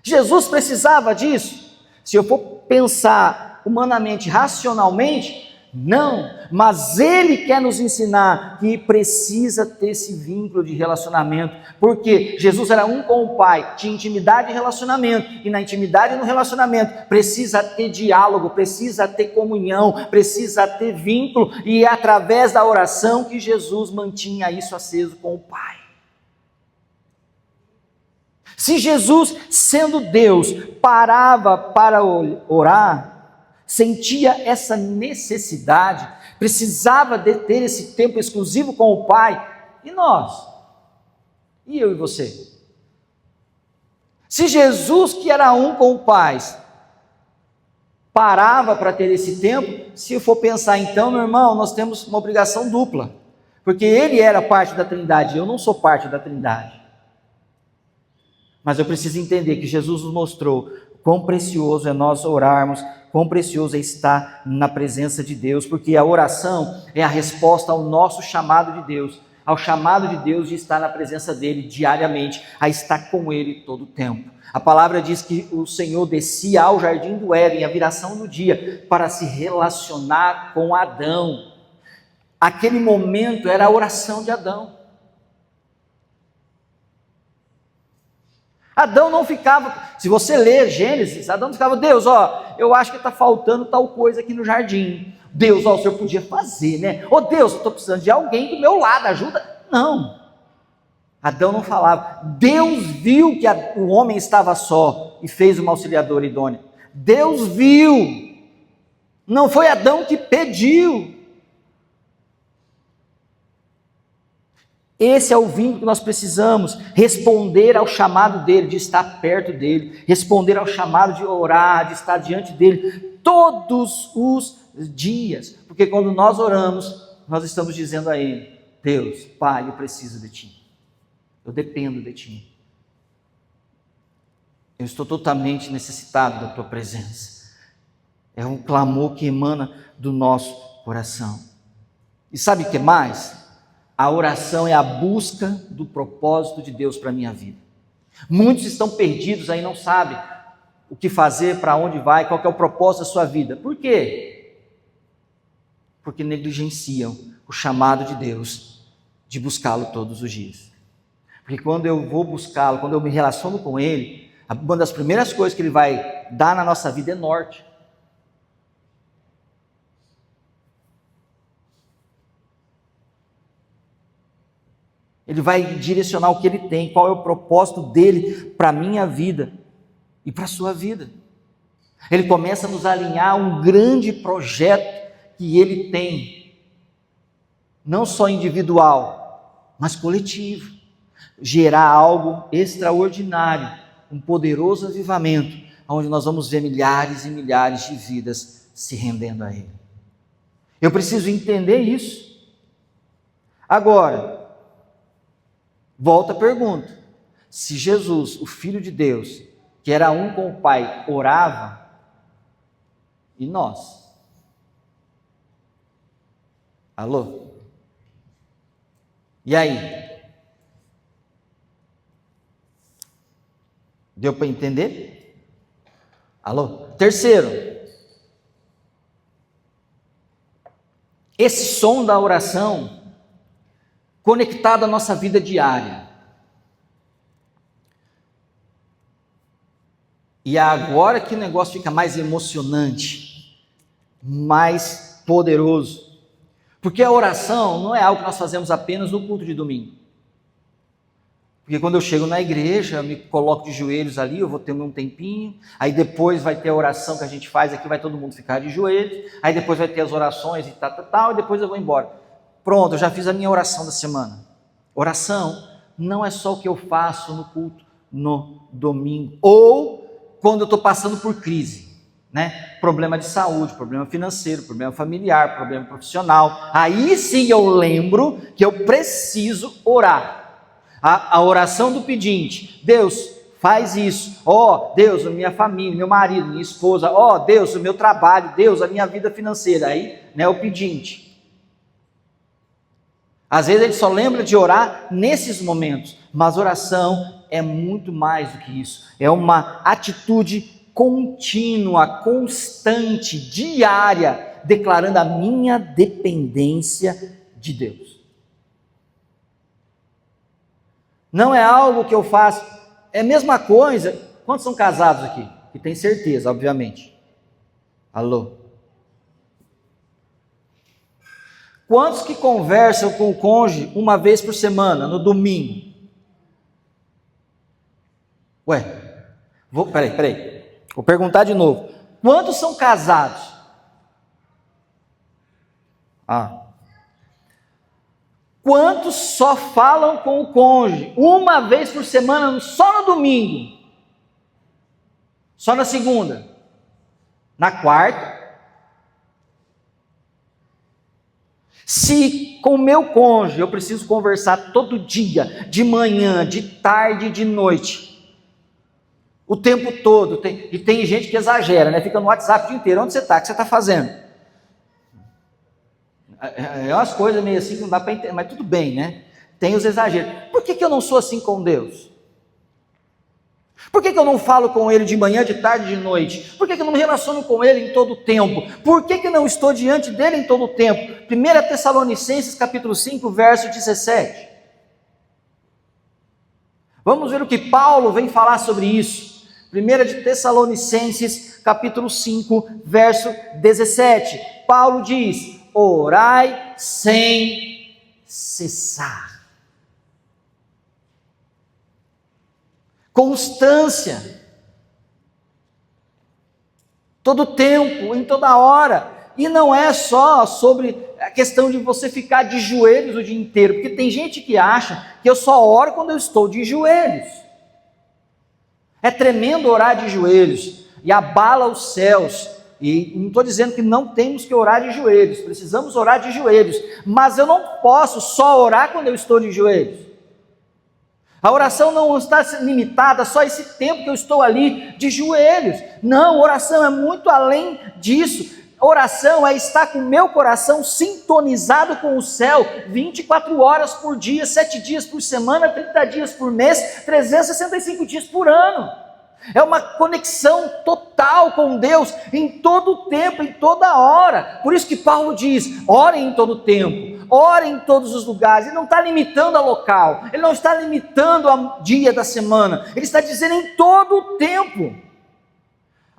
Jesus precisava disso? Se eu for pensar humanamente, racionalmente, Não, mas Ele quer nos ensinar que precisa ter esse vínculo de relacionamento, porque Jesus era um com o Pai, tinha intimidade e relacionamento, e na intimidade e no relacionamento precisa ter diálogo, precisa ter comunhão, precisa ter vínculo, e é através da oração que Jesus mantinha isso aceso com o Pai. Se Jesus, sendo Deus, parava para orar, sentia essa necessidade, precisava de ter esse tempo exclusivo com o Pai, e nós? E eu e você? Se Jesus, que era um com o Pai, parava para ter esse tempo, se eu for pensar então, meu irmão, nós temos uma obrigação dupla, porque Ele era parte da Trindade, eu não sou parte da Trindade. Mas eu preciso entender que Jesus nos mostrou quão precioso é nós orarmos, quão precioso é estar na presença de Deus, porque a oração é a resposta ao nosso chamado de Deus, ao chamado de Deus de estar na presença dEle diariamente, a estar com Ele todo o tempo. A palavra diz que o Senhor descia ao jardim do Éden, à viração do dia, para se relacionar com Adão. Aquele momento era a oração de Adão. Adão não ficava, se você ler Gênesis, Adão ficava, Deus, eu acho que está faltando tal coisa aqui no jardim. Deus, o Senhor podia fazer, né? Deus, eu estou precisando de alguém do meu lado, ajuda. Não. Adão não falava. Deus viu que o homem estava só e fez uma auxiliadora idônea. Deus viu. Não foi Adão que pediu. Esse é o vínculo que nós precisamos, responder ao chamado dele, de estar perto dele, responder ao chamado de orar, de estar diante dele todos os dias, porque quando nós oramos, nós estamos dizendo a ele, Deus, Pai, eu preciso de ti, eu dependo de ti, eu estou totalmente necessitado da tua presença, é um clamor que emana do nosso coração. E sabe o que mais? A oração é a busca do propósito de Deus para a minha vida. Muitos estão perdidos aí, não sabem o que fazer, para onde vai, qual que é o propósito da sua vida. Por quê? Porque negligenciam o chamado de Deus de buscá-lo todos os dias. Porque quando eu vou buscá-lo, quando eu me relaciono com Ele, uma das primeiras coisas que Ele vai dar na nossa vida é norte. Ele vai direcionar o que Ele tem, qual é o propósito dEle para a minha vida e para a sua vida. Ele começa a nos alinhar a um grande projeto que Ele tem, não só individual, mas coletivo. Gerar algo extraordinário, um poderoso avivamento, onde nós vamos ver milhares e milhares de vidas se rendendo a Ele. Eu preciso entender isso. Agora, volta a pergunta, se Jesus, o Filho de Deus, que era um com o Pai, orava, e nós? Alô? E aí? Deu para entender? Alô? Terceiro, esse som da oração conectado à nossa vida diária. E é agora que o negócio fica mais emocionante, mais poderoso. Porque a oração não é algo que nós fazemos apenas no culto de domingo. Porque quando eu chego na igreja, eu me coloco de joelhos ali, eu vou ter um tempinho, aí depois vai ter a oração que a gente faz aqui, vai todo mundo ficar de joelhos, aí depois vai ter as orações e tal, e depois eu vou embora. Pronto, eu já fiz a minha oração da semana. Oração não é só o que eu faço no culto no domingo, ou quando eu estou passando por crise, né? Problema de saúde, problema financeiro, problema familiar, problema profissional. Aí sim eu lembro que eu preciso orar. A oração do pedinte, Deus, faz isso. Deus, a minha família, meu marido, minha esposa. Deus, o meu trabalho. Deus, a minha vida financeira. Aí, né, o pedinte. Às vezes a gente só lembra de orar nesses momentos, mas oração é muito mais do que isso. É uma atitude contínua, constante, diária, declarando a minha dependência de Deus. Não é algo que eu faço, é a mesma coisa. Quantos são casados aqui? Que tem certeza, obviamente. Alô? Quantos que conversam com o cônjuge uma vez por semana, no domingo? Ué, peraí. Vou perguntar de novo. Quantos são casados? Quantos só falam com o cônjuge uma vez por semana, só no domingo? Só na segunda? Na quarta? Se com o meu cônjuge eu preciso conversar todo dia, de manhã, de tarde, de noite, o tempo todo, e tem gente que exagera, né? Fica no WhatsApp o dia inteiro. Onde você está? O que você está fazendo? É umas coisas meio assim que não dá para entender, mas tudo bem, né? Tem os exageros. Por que eu não sou assim com Deus? Por que eu não falo com Ele de manhã, de tarde, de noite? Por que eu não me relaciono com Ele em todo o tempo? Por que não estou diante dEle em todo o tempo? 1 Tessalonicenses capítulo 5, verso 17. Vamos ver o que Paulo vem falar sobre isso. 1 Tessalonicenses capítulo 5, verso 17. Paulo diz: orai sem cessar. Constância, todo tempo, em toda hora, e não é só sobre a questão de você ficar de joelhos o dia inteiro, porque tem gente que acha que eu só oro quando eu estou de joelhos. É tremendo orar de joelhos, e abala os céus, e não estou dizendo que não temos que orar de joelhos, precisamos orar de joelhos, mas eu não posso só orar quando eu estou de joelhos. A oração não está limitada só a esse tempo que eu estou ali de joelhos. Não, oração é muito além disso. Oração é estar com o meu coração sintonizado com o céu 24 horas por dia, 7 dias por semana, 30 dias por mês, 365 dias por ano. É uma conexão total com Deus em todo o tempo, em toda hora. Por isso que Paulo diz: orem em todo o tempo, orem em todos os lugares. Ele não está limitando a local, ele não está limitando a dia da semana, ele está dizendo em todo o tempo.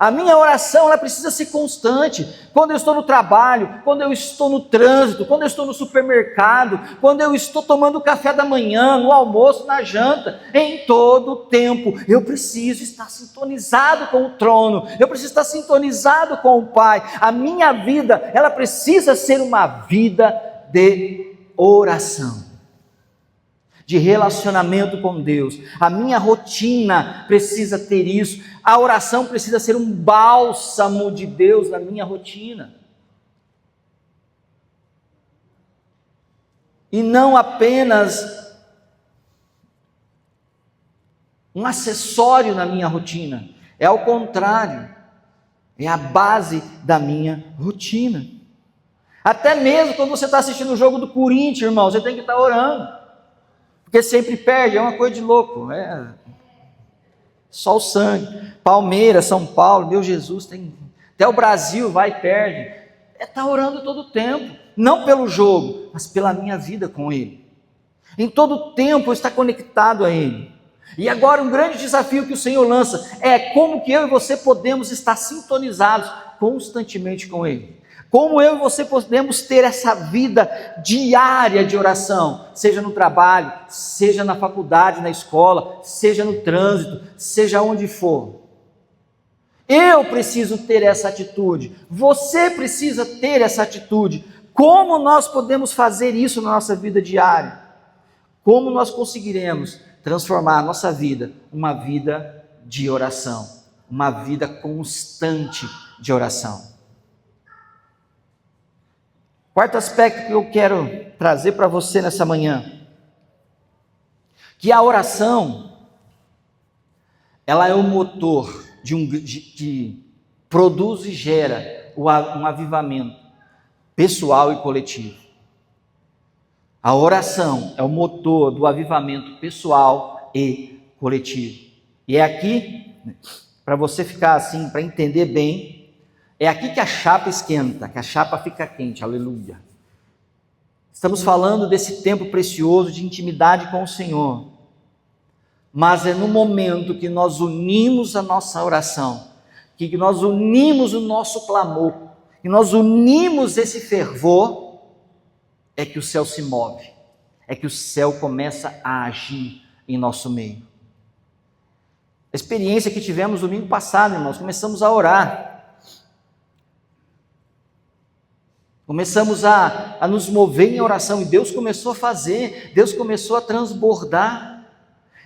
A minha oração, ela precisa ser constante. Quando eu estou no trabalho, quando eu estou no trânsito, quando eu estou no supermercado, quando eu estou tomando café da manhã, no almoço, na janta, em todo o tempo, eu preciso estar sintonizado com o trono, eu preciso estar sintonizado com o Pai. A minha vida, ela precisa ser uma vida de oração, de relacionamento com Deus. A minha rotina precisa ter isso. A oração precisa ser um bálsamo de Deus na minha rotina. E não apenas um acessório na minha rotina. É ao contrário. É a base da minha rotina. Até mesmo quando você está assistindo o jogo do Corinthians, irmão, você tem que estar orando. Porque sempre perde, é uma coisa de louco. Só o sangue. Palmeiras, São Paulo, meu Jesus, até o Brasil vai e perde. Está orando todo o tempo, não pelo jogo, mas pela minha vida com Ele. Em todo o tempo está conectado a Ele. E agora um grande desafio que o Senhor lança é como que eu e você podemos estar sintonizados constantemente com Ele. Como eu e você podemos ter essa vida diária de oração, seja no trabalho, seja na faculdade, na escola, seja no trânsito, seja onde for. Eu preciso ter essa atitude, você precisa ter essa atitude. Como nós podemos fazer isso na nossa vida diária? Como nós conseguiremos transformar a nossa vida uma vida de oração, uma vida constante de oração? Quarto aspecto que eu quero trazer para você nessa manhã, que a oração, ela é o motor que produz e gera um avivamento pessoal e coletivo. A oração é o motor do avivamento pessoal e coletivo. E é aqui, para você ficar assim, para entender bem, É aqui que a chapa esquenta, que a chapa fica quente, aleluia. Estamos falando desse tempo precioso de intimidade com o Senhor. Mas é no momento que nós unimos a nossa oração, que nós unimos o nosso clamor, que nós unimos esse fervor, é que o céu se move, é que o céu começa a agir em nosso meio. A experiência que tivemos domingo passado, irmãos, começamos a orar. Começamos a nos mover em oração e Deus começou a fazer, Deus começou a transbordar.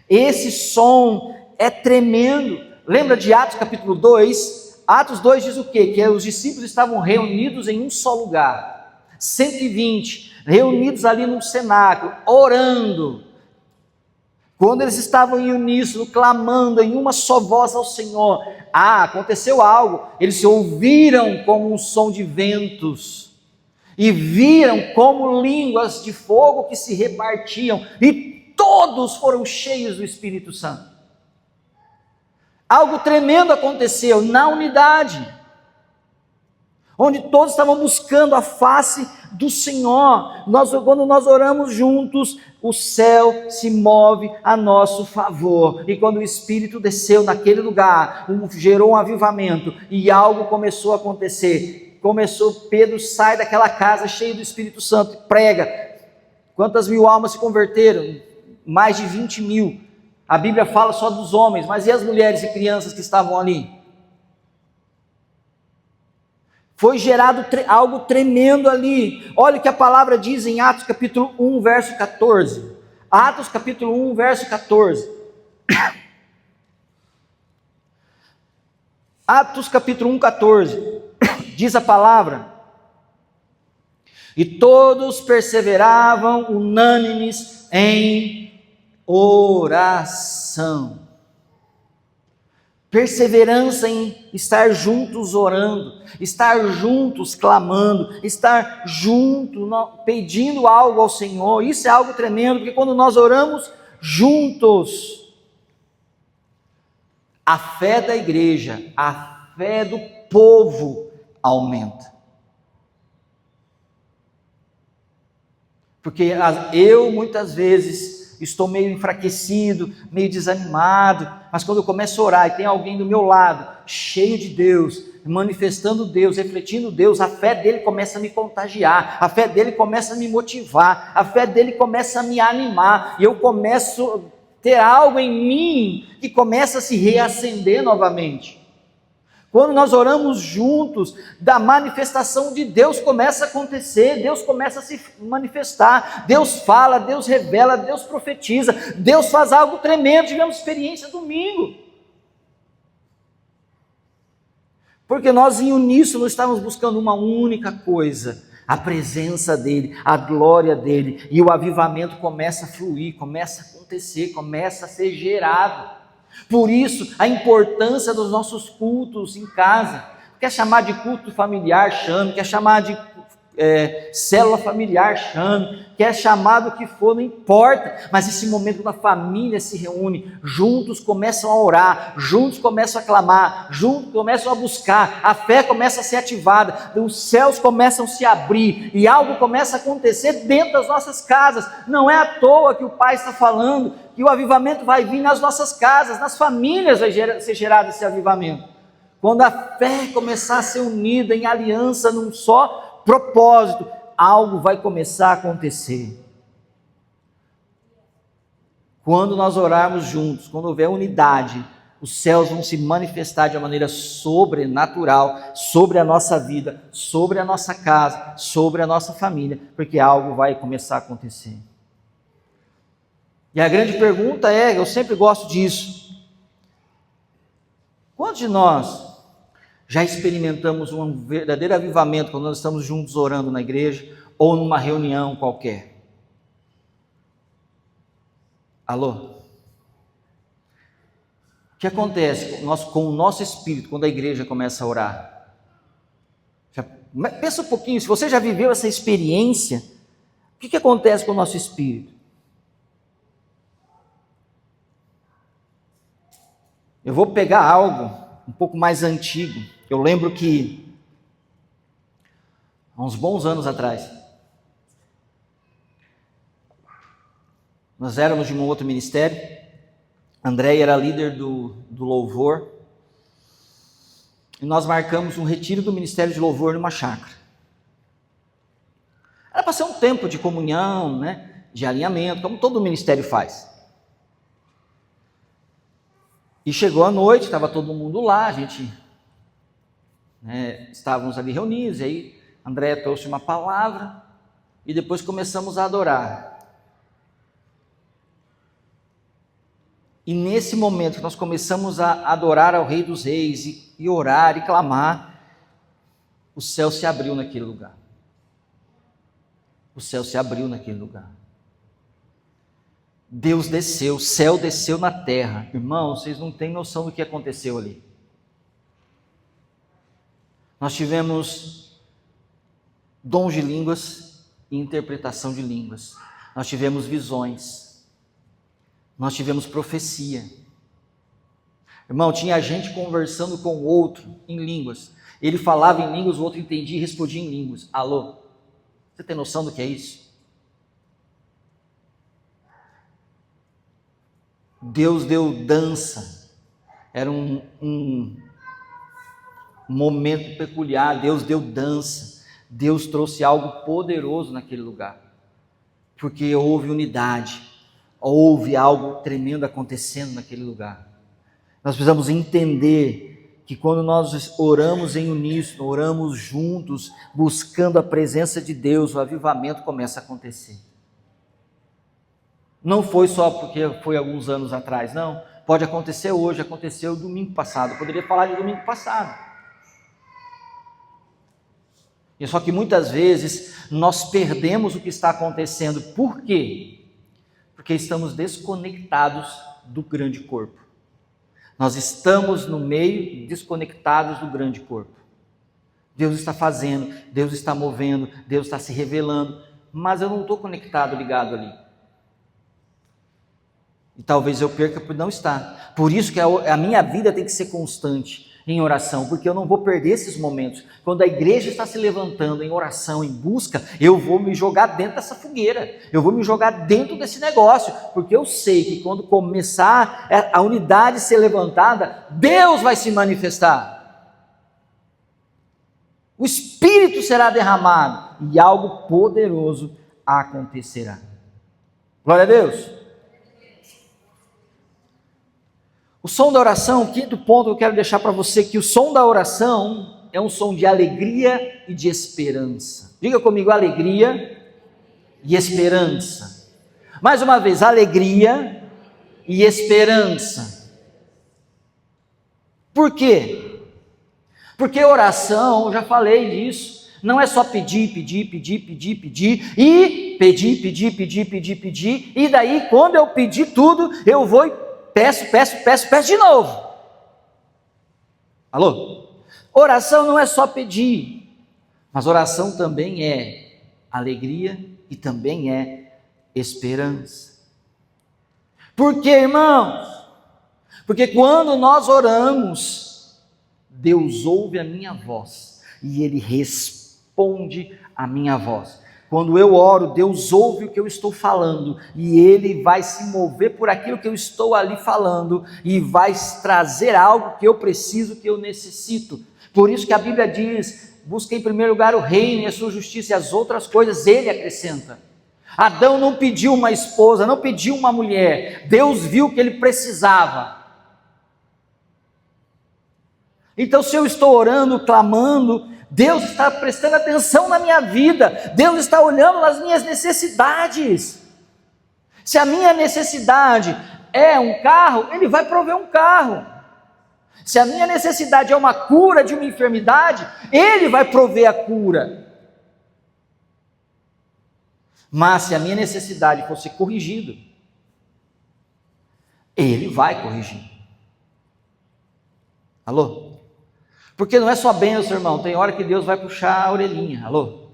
Esse som é tremendo. Lembra de Atos capítulo 2? Atos 2 diz o quê? Que os discípulos estavam reunidos em um só lugar. 120, reunidos ali num cenáculo, orando. Quando eles estavam em uníssono, clamando em uma só voz ao Senhor, aconteceu algo. Eles se ouviram como um som de ventos. E viram como línguas de fogo que se repartiam, e todos foram cheios do Espírito Santo. Algo tremendo aconteceu na unidade, onde todos estavam buscando a face do Senhor. Quando nós oramos juntos, o céu se move a nosso favor, e quando o Espírito desceu naquele lugar, gerou um avivamento, e algo começou a acontecer. Pedro sai daquela casa cheio do Espírito Santo e prega. Quantas mil almas se converteram? Mais de 20 mil. A Bíblia fala só dos homens, mas e as mulheres e crianças que estavam ali? Foi gerado algo tremendo ali. Olha o que a palavra diz em Atos capítulo 1, verso 14. Atos capítulo 1, verso 14. Atos capítulo 1, 14. Diz a palavra: e todos perseveravam unânimes em oração. Perseverança em estar juntos orando, estar juntos clamando, estar juntos pedindo algo ao Senhor. Isso é algo tremendo, porque quando nós oramos juntos, a fé da igreja, a fé do povo aumenta. Porque eu muitas vezes estou meio enfraquecido, meio desanimado, mas quando eu começo a orar e tem alguém do meu lado, cheio de Deus, manifestando Deus, refletindo Deus, a fé dele começa a me contagiar, a fé dele começa a me motivar, a fé dele começa a me animar, e eu começo a ter algo em mim que começa a se reacender novamente. Quando nós oramos juntos, da manifestação de Deus começa a acontecer, Deus começa a se manifestar, Deus fala, Deus revela, Deus profetiza, Deus faz algo tremendo. Tivemos experiência domingo, porque nós em uníssono estávamos buscando uma única coisa: a presença dEle, a glória dEle, e o avivamento começa a fluir, começa a acontecer, começa a ser gerado. Por isso, a importância dos nossos cultos em casa. Quer chamar de culto familiar, chame. Quer chamar de célula familiar, chame. Quer chamar do que for, não importa. Mas esse momento quando a família se reúne, juntos começam a orar, juntos começam a clamar, juntos começam a buscar, a fé começa a ser ativada, os céus começam a se abrir, e algo começa a acontecer dentro das nossas casas. Não é à toa que o Pai está falando que o avivamento vai vir nas nossas casas, nas famílias vai ser gerado esse avivamento. Quando a fé começar a ser unida em aliança num só propósito, algo vai começar a acontecer. Quando nós orarmos juntos, quando houver unidade, os céus vão se manifestar de uma maneira sobrenatural sobre a nossa vida, sobre a nossa casa, sobre a nossa família, porque algo vai começar a acontecer. E a grande pergunta é, eu sempre gosto disso: quantos de nós já experimentamos um verdadeiro avivamento quando nós estamos juntos orando na igreja ou numa reunião qualquer? Alô? O que acontece com o nosso espírito quando a igreja começa a orar? Pensa um pouquinho, se você já viveu essa experiência, o que acontece com o nosso espírito? Eu vou pegar algo um pouco mais antigo. Eu lembro que há uns bons anos atrás. Nós éramos de um outro ministério. André era líder do louvor. E nós marcamos um retiro do Ministério de Louvor numa chácara. Era para ser um tempo de comunhão, né? De alinhamento, como todo ministério faz. E chegou a noite, estava todo mundo lá, a gente, né, estávamos ali reunidos, e aí André trouxe uma palavra, e depois começamos a adorar. E nesse momento que nós começamos a adorar ao Rei dos Reis, e orar e clamar, o céu se abriu naquele lugar. O céu se abriu naquele lugar. Deus desceu, o céu desceu na terra. Irmãos, vocês não têm noção do que aconteceu ali. Nós tivemos dons de línguas e interpretação de línguas. Nós tivemos visões. Nós tivemos profecia. Irmão, tinha gente conversando com o outro em línguas. Ele falava em línguas, o outro entendia e respondia em línguas. Alô? Você tem noção do que é isso? Deus deu dança, era um momento peculiar, Deus deu dança, Deus trouxe algo poderoso naquele lugar, porque houve unidade, houve algo tremendo acontecendo naquele lugar. Nós precisamos entender que quando nós oramos em uníssono, oramos juntos, buscando a presença de Deus, o avivamento começa a acontecer. Não foi só porque foi alguns anos atrás, não. Pode acontecer hoje, aconteceu domingo passado. Eu poderia falar de domingo passado. E só que muitas vezes nós perdemos o que está acontecendo. Por quê? Porque estamos desconectados do grande corpo. Nós estamos no meio desconectados do grande corpo. Deus está fazendo, Deus está movendo, Deus está se revelando, mas eu não estou conectado, ligado ali. E talvez eu perca por não estar. Por isso que a minha vida tem que ser constante em oração, porque eu não vou perder esses momentos. Quando a igreja está se levantando em oração, em busca, eu vou me jogar dentro dessa fogueira, eu vou me jogar dentro desse negócio, porque eu sei que quando começar a unidade ser levantada, Deus vai se manifestar. O Espírito será derramado e algo poderoso acontecerá. Glória a Deus. O som da oração, o quinto ponto que eu quero deixar para você, que o som da oração é um som de alegria e de esperança. Diga comigo, alegria e esperança. Mais uma vez, alegria e esperança. Por quê? Porque oração, eu já falei disso, não é só pedir, e pedir, e daí quando eu pedir tudo, eu vou e peço de novo. Alô? Oração não é só pedir, mas oração também é alegria e também é esperança. Por quê, irmãos? Porque quando nós oramos, Deus ouve a minha voz e Ele responde a minha voz. Quando eu oro, Deus ouve o que eu estou falando e Ele vai se mover por aquilo que eu estou ali falando e vai trazer algo que eu preciso, que eu necessito. Por isso que a Bíblia diz, busca em primeiro lugar o reino e a sua justiça e as outras coisas Ele acrescenta. Adão não pediu uma esposa, não pediu uma mulher, Deus viu que ele precisava. Então se eu estou orando, clamando, Deus está prestando atenção na minha vida, Deus está olhando nas minhas necessidades. Se a minha necessidade é um carro, Ele vai prover um carro. Se a minha necessidade é uma cura de uma enfermidade, Ele vai prover a cura. Mas se a minha necessidade for ser corrigida, Ele vai corrigir. Alô? Porque não é só bênção, irmão, tem hora que Deus vai puxar a orelhinha. Alô?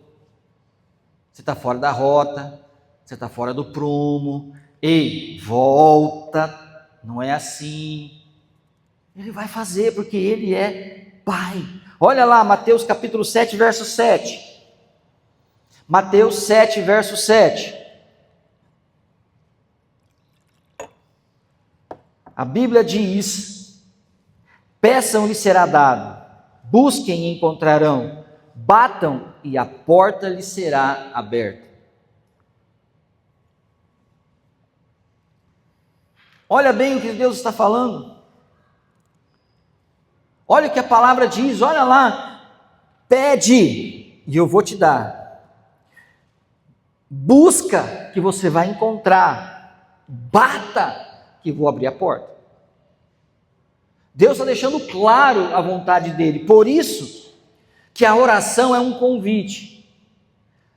Você está fora da rota, você está fora do prumo, ei, volta, não é assim. Ele vai fazer porque Ele é Pai. Olha lá, Mateus capítulo 7, verso 7. Mateus 7, verso 7. A Bíblia diz: peçam e será dado, busquem e encontrarão, batam e a porta lhes será aberta. Olha bem o que Deus está falando. Olha o que a palavra diz, olha lá. Pede e eu vou te dar. Busca que você vai encontrar. Bata que vou abrir a porta. Deus está deixando claro a vontade dele. Por isso que a oração é um convite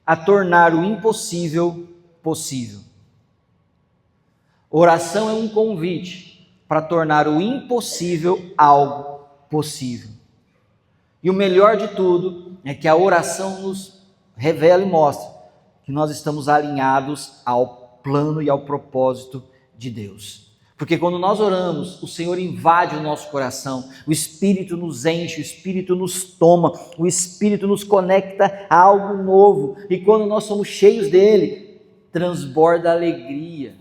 a tornar o impossível possível. Oração é um convite para tornar o impossível algo possível. E o melhor de tudo é que a oração nos revela e mostra que nós estamos alinhados ao plano e ao propósito de Deus. Porque quando nós oramos, o Senhor invade o nosso coração, o Espírito nos enche, o Espírito nos toma, o Espírito nos conecta a algo novo. E quando nós somos cheios dele, transborda alegria.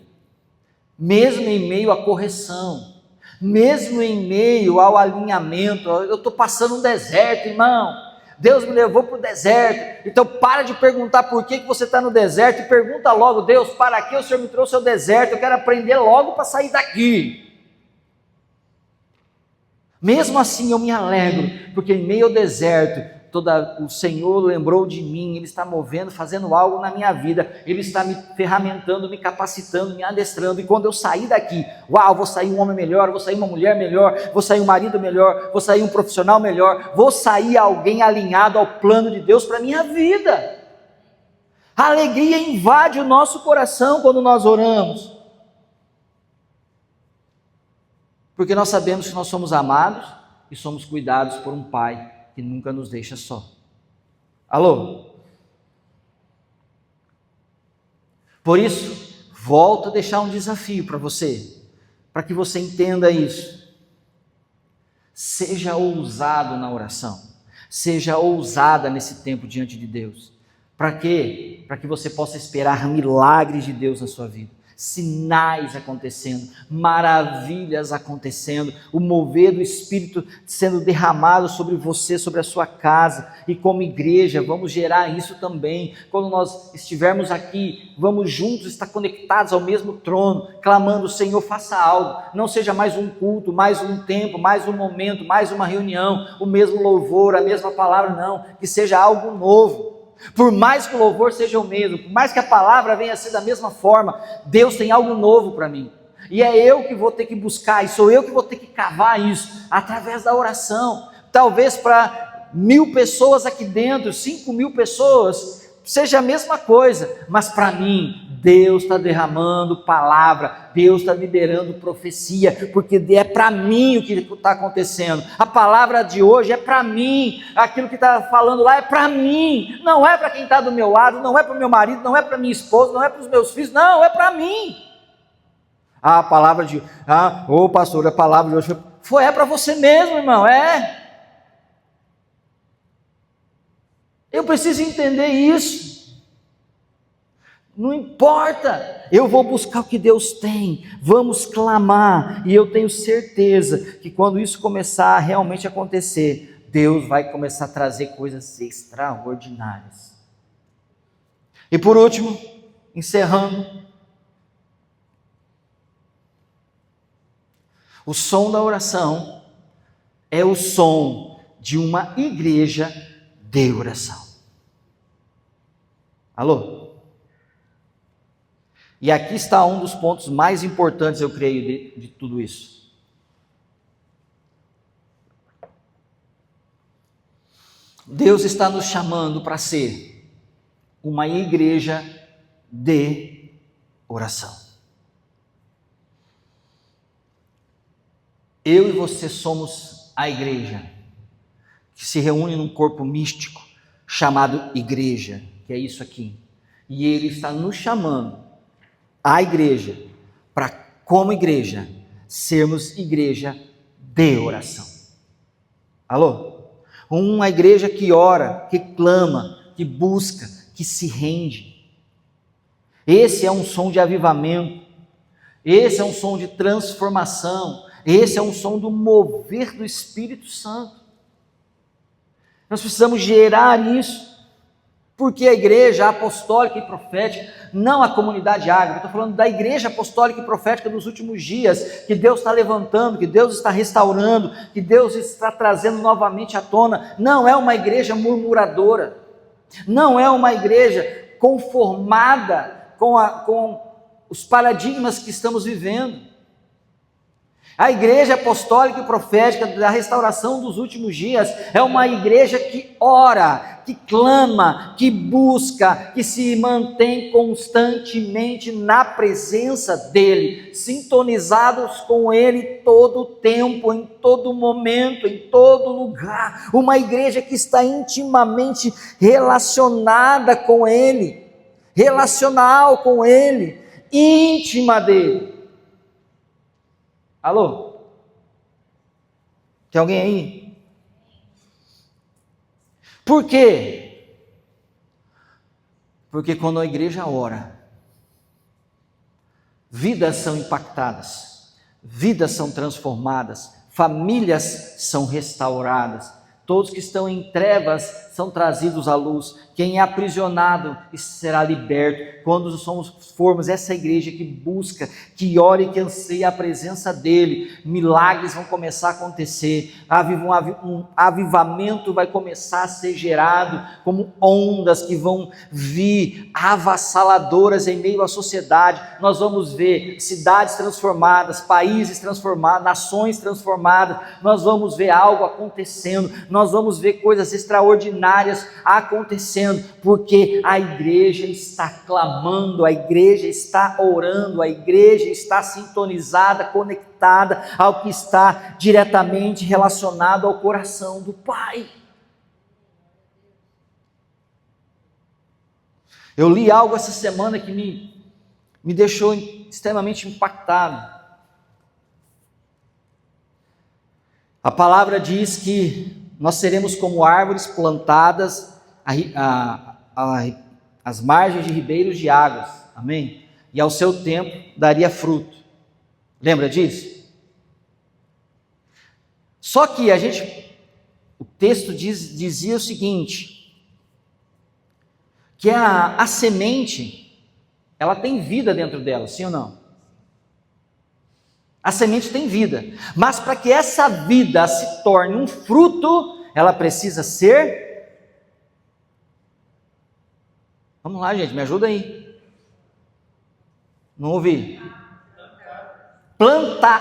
Mesmo em meio à correção, mesmo em meio ao alinhamento. Eu estou passando um deserto, irmão. Deus me levou para o deserto. Então para de perguntar por que você está no deserto e pergunta logo: Deus, para que o Senhor me trouxe ao deserto? Eu quero aprender logo para sair daqui. Mesmo assim eu me alegro, porque em meio ao deserto, o Senhor lembrou de mim, Ele está movendo, fazendo algo na minha vida, Ele está me ferramentando, me capacitando, me adestrando, e quando eu sair daqui, vou sair um homem melhor, vou sair uma mulher melhor, vou sair um marido melhor, vou sair um profissional melhor, vou sair alguém alinhado ao plano de Deus para a minha vida. A alegria invade o nosso coração quando nós oramos, porque nós sabemos que nós somos amados e somos cuidados por um Pai que nunca nos deixa só. Alô? Por isso, volto a deixar um desafio para você, para que você entenda isso. Seja ousado na oração, seja ousada nesse tempo diante de Deus. Para quê? Para que você possa esperar milagres de Deus na sua vida. Sinais acontecendo, maravilhas acontecendo, o mover do Espírito sendo derramado sobre você, sobre a sua casa, e como igreja vamos gerar isso também. Quando nós estivermos aqui, vamos juntos estar conectados ao mesmo trono, clamando: Senhor, faça algo, não seja mais um culto, mais um tempo, mais um momento, mais uma reunião, o mesmo louvor, a mesma palavra, não, que seja algo novo. Por mais que o louvor seja o mesmo, por mais que a palavra venha a ser da mesma forma, Deus tem algo novo para mim, e é eu que vou ter que buscar, e sou eu que vou ter que cavar isso, através da oração. Talvez para 1.000 pessoas aqui dentro, 5.000 pessoas, seja a mesma coisa, mas para mim, Deus está derramando palavra, Deus está liberando profecia, porque é para mim o que está acontecendo. A palavra de hoje é para mim, aquilo que está falando lá é para mim, não é para quem está do meu lado, não é para o meu marido, não é para minha esposa, não é para os meus filhos, não, é para mim. A palavra de, pastor, a palavra de hoje é para você mesmo, irmão, Eu preciso entender isso. Não importa, eu vou buscar o que Deus tem, vamos clamar, e eu tenho certeza que quando isso começar a realmente acontecer, Deus vai começar a trazer coisas extraordinárias. E por último, encerrando, o som da oração é o som de uma igreja de oração. Alô? E aqui está um dos pontos mais importantes, eu creio, de tudo isso. Deus está nos chamando para ser uma igreja de oração. Eu e você somos a igreja que se reúne num corpo místico chamado igreja, que é isso aqui. E Ele está nos chamando, a igreja, para, como igreja, sermos igreja de oração. Alô? Uma igreja que ora, que clama, que busca, que se rende. Esse é um som de avivamento, esse é um som de transformação, esse é um som do mover do Espírito Santo. Nós precisamos gerar isso, porque a igreja apostólica e profética, não a comunidade ágape, eu estou falando da igreja apostólica e profética dos últimos dias, que Deus está levantando, que Deus está restaurando, que Deus está trazendo novamente à tona, não é uma igreja murmuradora, não é uma igreja conformada com os paradigmas que estamos vivendo. A igreja apostólica e profética da restauração dos últimos dias é uma igreja que ora, que clama, que busca, que se mantém constantemente na presença dEle, sintonizados com Ele todo o tempo, em todo momento, em todo lugar. Uma igreja que está intimamente relacionada com Ele, relacional com Ele, íntima dEle. Alô? Tem alguém aí? Por quê? Porque quando a igreja ora, vidas são impactadas, vidas são transformadas, famílias são restauradas, todos que estão em trevas são trazidos à luz, quem é aprisionado será liberto. Quando formos essa igreja que busca, que ora e que anseia a presença dEle, milagres vão começar a acontecer, um avivamento vai começar a ser gerado, como ondas que vão vir avassaladoras em meio à sociedade. Nós vamos ver cidades transformadas, países transformados, nações transformadas, nós vamos ver algo acontecendo, nós vamos ver coisas extraordinárias acontecendo, porque a igreja está clamando, a igreja está orando, a igreja está sintonizada, conectada ao que está diretamente relacionado ao coração do Pai. Eu li algo essa semana que me deixou extremamente impactado. A palavra diz que nós seremos como árvores plantadas às margens de ribeiros de águas, amém? E ao seu tempo daria fruto. Lembra disso? Só que o texto dizia o seguinte, que a semente, ela tem vida dentro dela, sim ou não? A semente tem vida, mas para que essa vida se torne um fruto, ela precisa ser... Vamos lá, gente, me ajuda aí. Não ouvi.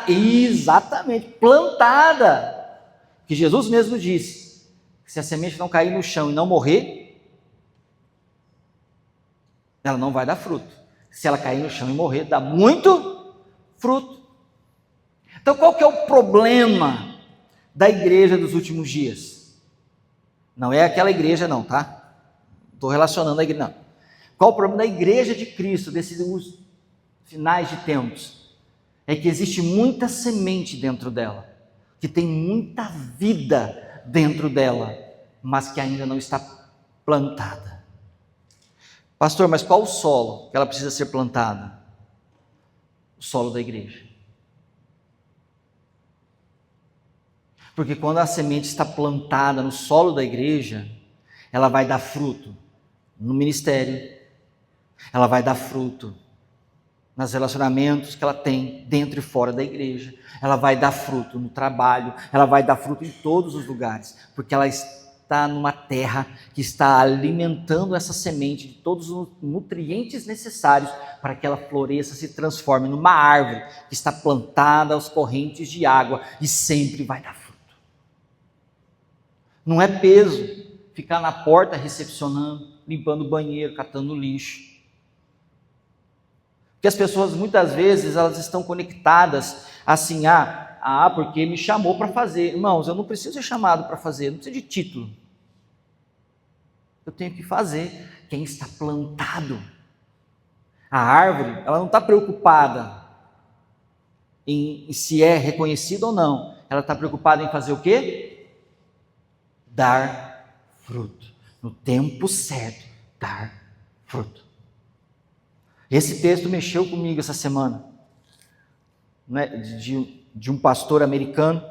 Exatamente, plantada. Que Jesus mesmo disse, que se a semente não cair no chão e não morrer, ela não vai dar fruto. Se ela cair no chão e morrer, dá muito fruto. Então qual que é o problema da igreja dos últimos dias? Não é aquela igreja não, tá? Estou relacionando a igreja, não. Qual o problema da igreja de Cristo, desses finais de tempos? É que existe muita semente dentro dela, que tem muita vida dentro dela, mas que ainda não está plantada. Pastor, mas qual o solo que ela precisa ser plantada? O solo da igreja. Porque quando a semente está plantada no solo da igreja, ela vai dar fruto no ministério, ela vai dar fruto nos relacionamentos que ela tem dentro e fora da igreja, ela vai dar fruto no trabalho, ela vai dar fruto em todos os lugares, porque ela está numa terra que está alimentando essa semente de todos os nutrientes necessários para que ela floresça, se transforme numa árvore que está plantada aos correntes de água e sempre vai dar fruto. Não é peso ficar na porta recepcionando, limpando o banheiro, catando lixo. Porque as pessoas muitas vezes elas estão conectadas assim, porque me chamou para fazer. Irmãos, eu não preciso ser chamado para fazer, não preciso de título. Eu tenho que fazer. Quem está plantado. A árvore, ela não está preocupada em se é reconhecido ou não. Ela está preocupada em fazer o quê? Dar fruto. No tempo certo, dar fruto. Esse texto mexeu comigo essa semana, né, de um pastor americano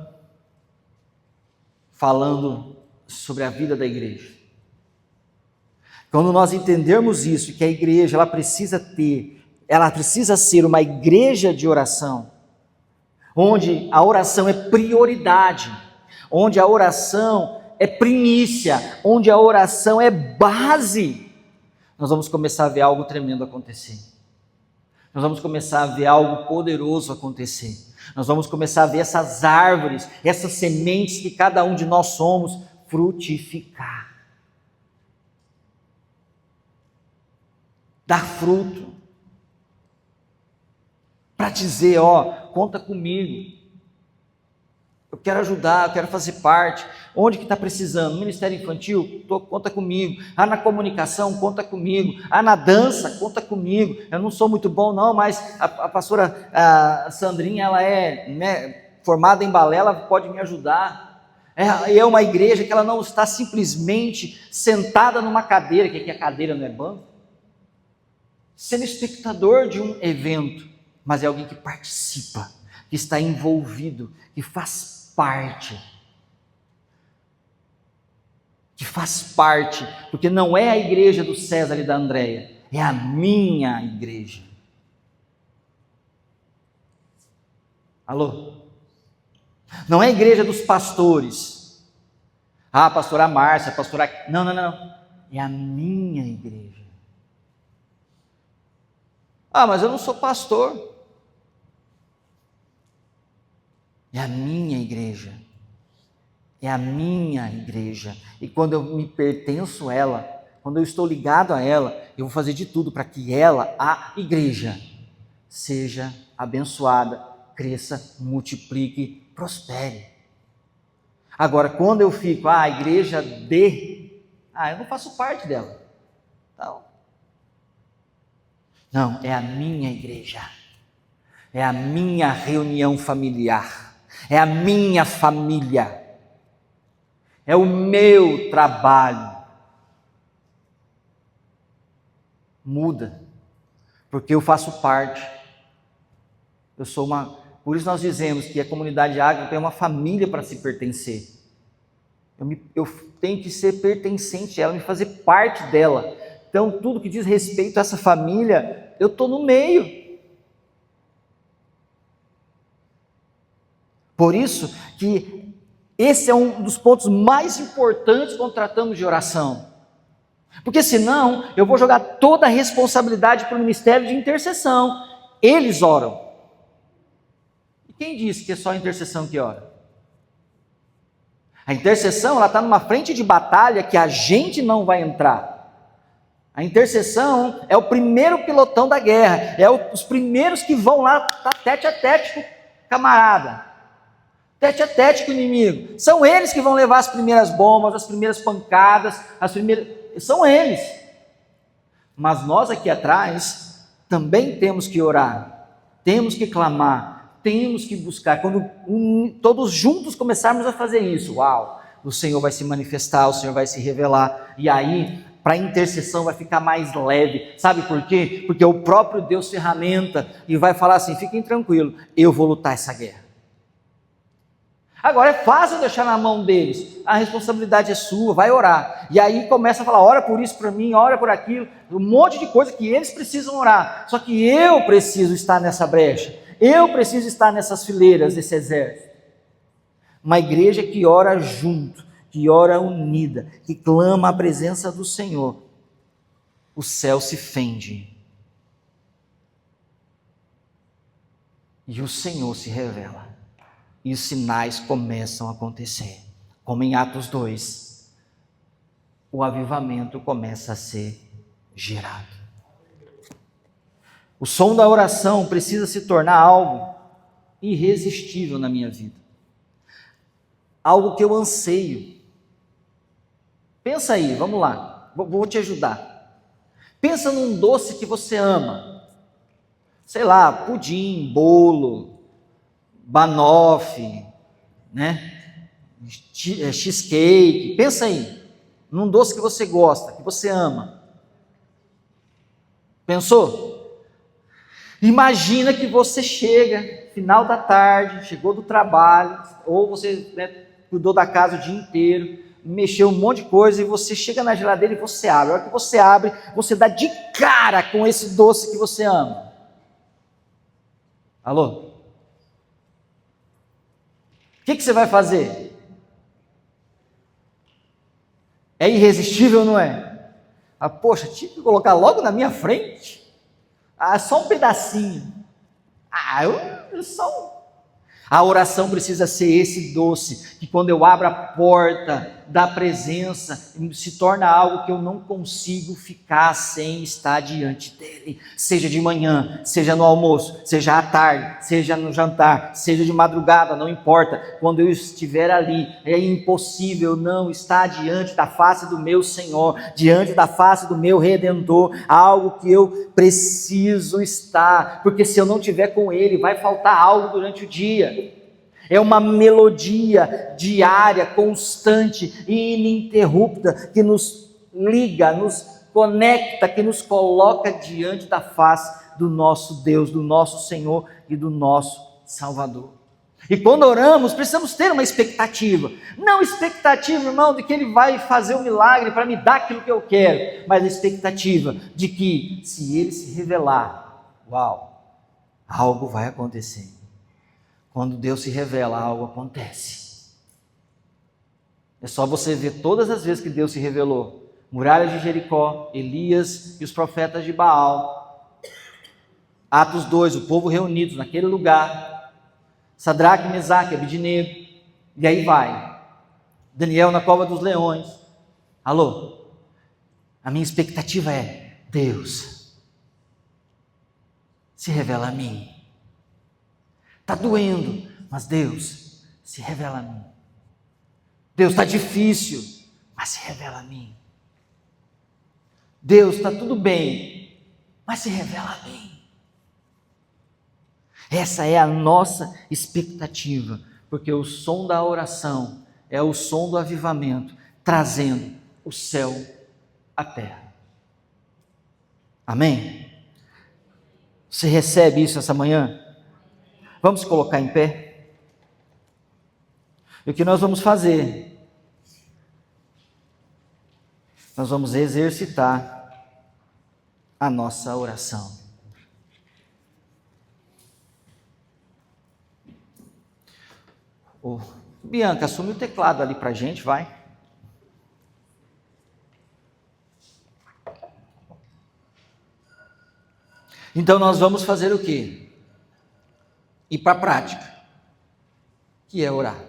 falando sobre a vida da igreja. Quando nós entendermos isso, que a igreja ela precisa ser uma igreja de oração, onde a oração é prioridade, onde a oração é primícia, onde a oração é base, nós vamos começar a ver algo tremendo acontecer. Nós vamos começar a ver algo poderoso acontecer. Nós vamos começar a ver essas árvores, essas sementes que cada um de nós somos, frutificar. Dar fruto. Para dizer, conta comigo. Eu quero ajudar, eu quero fazer parte. Onde que está precisando? Ministério infantil? Conta comigo. Na comunicação? Conta comigo. Na dança? Conta comigo. Eu não sou muito bom não, mas a pastora Sandrinha, ela é formada em balé, ela pode me ajudar. É uma igreja que ela não está simplesmente sentada numa cadeira, que a cadeira não é banco, sendo espectador de um evento, mas é alguém que participa, que está envolvido, que faz parte, porque não é a igreja do César e da Andréia, é a minha igreja. Alô? Não é a igreja dos pastores, pastora Márcia, pastora... Não, é a minha igreja. Mas eu não sou pastor. É a minha igreja. É a minha igreja. E quando eu me pertenço a ela, quando eu estou ligado a ela, eu vou fazer de tudo para que ela, a igreja, seja abençoada, cresça, multiplique, prospere. Agora, quando eu fico, a igreja eu não faço parte dela. Não, é a minha igreja. É a minha reunião familiar. É a minha família, é o meu trabalho. Muda, porque eu faço parte, por isso nós dizemos que a comunidade Ágape é uma família para se pertencer. Eu tenho que ser pertencente a ela, me fazer parte dela. Então tudo que diz respeito a essa família, eu estou no meio. Por isso que esse é um dos pontos mais importantes quando tratamos de oração. Porque senão eu vou jogar toda a responsabilidade para o ministério de intercessão. Eles oram. E quem disse que é só a intercessão que ora? A intercessão está numa frente de batalha que a gente não vai entrar. A intercessão é o primeiro pilotão da guerra. É os primeiros que vão lá, tá tete a tete com o camarada. Tete a tete com o inimigo. São eles que vão levar as primeiras bombas, as primeiras pancadas, são eles. Mas nós aqui atrás também temos que orar, temos que clamar, temos que buscar. Quando todos juntos começarmos a fazer isso, o Senhor vai se manifestar, o Senhor vai se revelar, e aí para a intercessão vai ficar mais leve. Sabe por quê? Porque o próprio Deus ferramenta e vai falar assim: fiquem tranquilos, eu vou lutar essa guerra. Agora é fácil deixar na mão deles, a responsabilidade é sua, vai orar. E aí começa a falar: ora por isso para mim, ora por aquilo, um monte de coisa que eles precisam orar. Só que eu preciso estar nessa brecha, eu preciso estar nessas fileiras desse exército. Uma igreja que ora junto, que ora unida, que clama a presença do Senhor, o céu se fende e o Senhor se revela. E os sinais começam a acontecer. Como em Atos 2, o avivamento começa a ser gerado. O som da oração precisa se tornar algo irresistível na minha vida. Algo que eu anseio. Pensa aí, vamos lá, vou te ajudar. Pensa num doce que você ama. Sei lá, pudim, bolo, banoffee, cheesecake. Pensa aí, num doce que você gosta, que você ama. Pensou? Imagina que você chega, final da tarde, chegou do trabalho, ou você cuidou da casa o dia inteiro, mexeu um monte de coisa, e você chega na geladeira e você abre. A hora que você abre, você dá de cara com esse doce que você ama. Alô? O que você vai fazer? É irresistível, não é? Poxa, tinha que colocar logo na minha frente? Só um pedacinho. A oração precisa ser esse doce, que quando eu abro a porta da presença, se torna algo que eu não consigo ficar sem estar diante dele. Seja de manhã, seja no almoço, seja à tarde, seja no jantar, seja de madrugada, não importa. Quando eu estiver ali, é impossível não estar diante da face do meu Senhor, diante da face do meu Redentor, algo que eu preciso estar, porque se eu não estiver com ele, vai faltar algo durante o dia. É uma melodia diária, constante e ininterrupta, que nos liga, nos conecta, que nos coloca diante da face do nosso Deus, do nosso Senhor e do nosso Salvador. E quando oramos, precisamos ter uma expectativa. Não expectativa, irmão, de que Ele vai fazer um milagre para me dar aquilo que eu quero, mas a expectativa de que, se Ele se revelar, algo vai acontecer. Quando Deus se revela, algo acontece. É só você ver todas as vezes que Deus se revelou. Muralha de Jericó, Elias e os profetas de Baal. Atos 2, o povo reunidos naquele lugar. Sadraque, Mesaque, Abednego. E aí vai. Daniel na cova dos leões. Alô? A minha expectativa é: Deus, se revela a mim. Está doendo, mas Deus, se revela a mim. Deus, está difícil, mas se revela a mim. Deus, está tudo bem, mas se revela a mim. Essa é a nossa expectativa, porque o som da oração é o som do avivamento, trazendo o céu à terra. Amém? Você recebe isso essa manhã? Vamos colocar em pé? E o que nós vamos fazer? Nós vamos exercitar a nossa oração. Bianca, assume o teclado ali para a gente, vai. Então nós vamos fazer o quê? Ir para a prática, que é orar.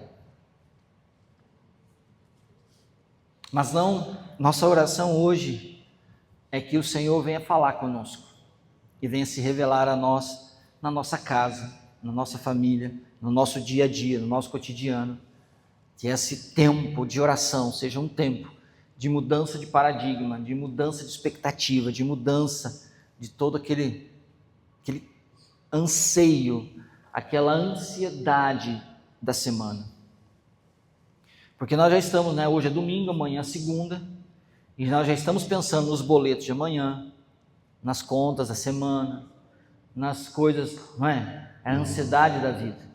Mas não, nossa oração hoje é que o Senhor venha falar conosco e venha se revelar a nós na nossa casa, na nossa família, no nosso dia a dia, no nosso cotidiano. Que esse tempo de oração seja um tempo de mudança de paradigma, de mudança de expectativa, de mudança de todo aquele anseio, aquela ansiedade da semana. Porque nós já estamos, hoje é domingo, amanhã é segunda, e nós já estamos pensando nos boletos de amanhã, nas contas da semana, nas coisas, não é? É a ansiedade da vida.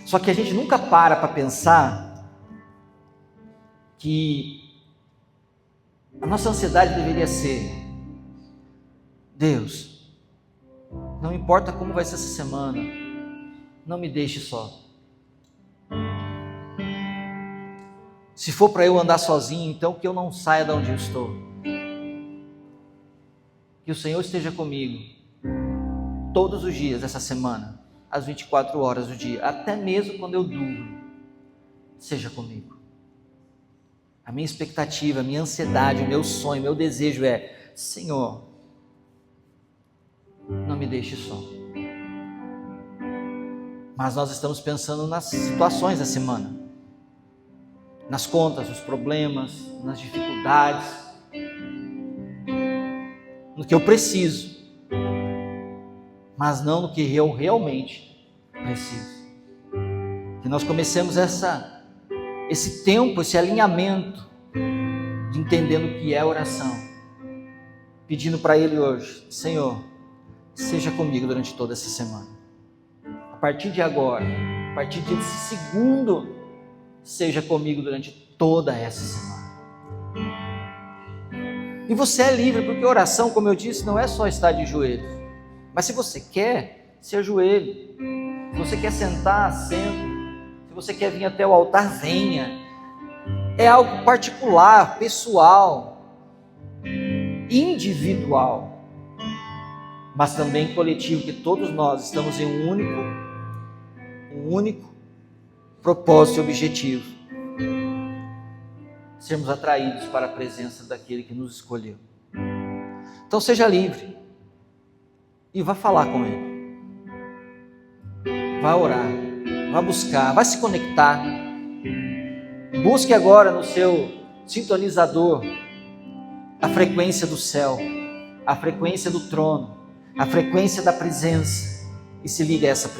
Só que a gente nunca para pensar que a nossa ansiedade deveria ser: Deus, não importa como vai ser essa semana, não me deixe só. Se for para eu andar sozinho, então que eu não saia de onde eu estou. Que o Senhor esteja comigo todos os dias dessa semana, às 24 horas do dia, até mesmo quando eu durmo. Seja comigo. A minha expectativa, a minha ansiedade, o meu sonho, o meu desejo é: Senhor, não me deixe só. Mas nós estamos pensando nas situações da semana, nas contas, nos problemas, nas dificuldades, no que eu preciso, mas não no que eu realmente preciso. Que nós comecemos esse tempo, esse alinhamento de entendendo o que é oração. pedindo para Ele hoje: Senhor, seja comigo durante toda essa semana. A partir de agora, a partir desse segundo, seja comigo durante toda essa semana. E você é livre, porque oração, como eu disse, não é só estar de joelhos. Mas se você quer, se ajoelhe. Se você quer sentar, senta. Se você quer vir até o altar, venha. É algo particular, pessoal, individual, mas também coletivo, que todos nós estamos em um único propósito e objetivo: sermos atraídos para a presença daquele que nos escolheu. Então seja livre e vá falar com Ele, vá orar, vá buscar, vá se conectar. Busque agora no seu sintonizador a frequência do céu, a frequência do trono, a frequência da presença, e se ligue a essa presença.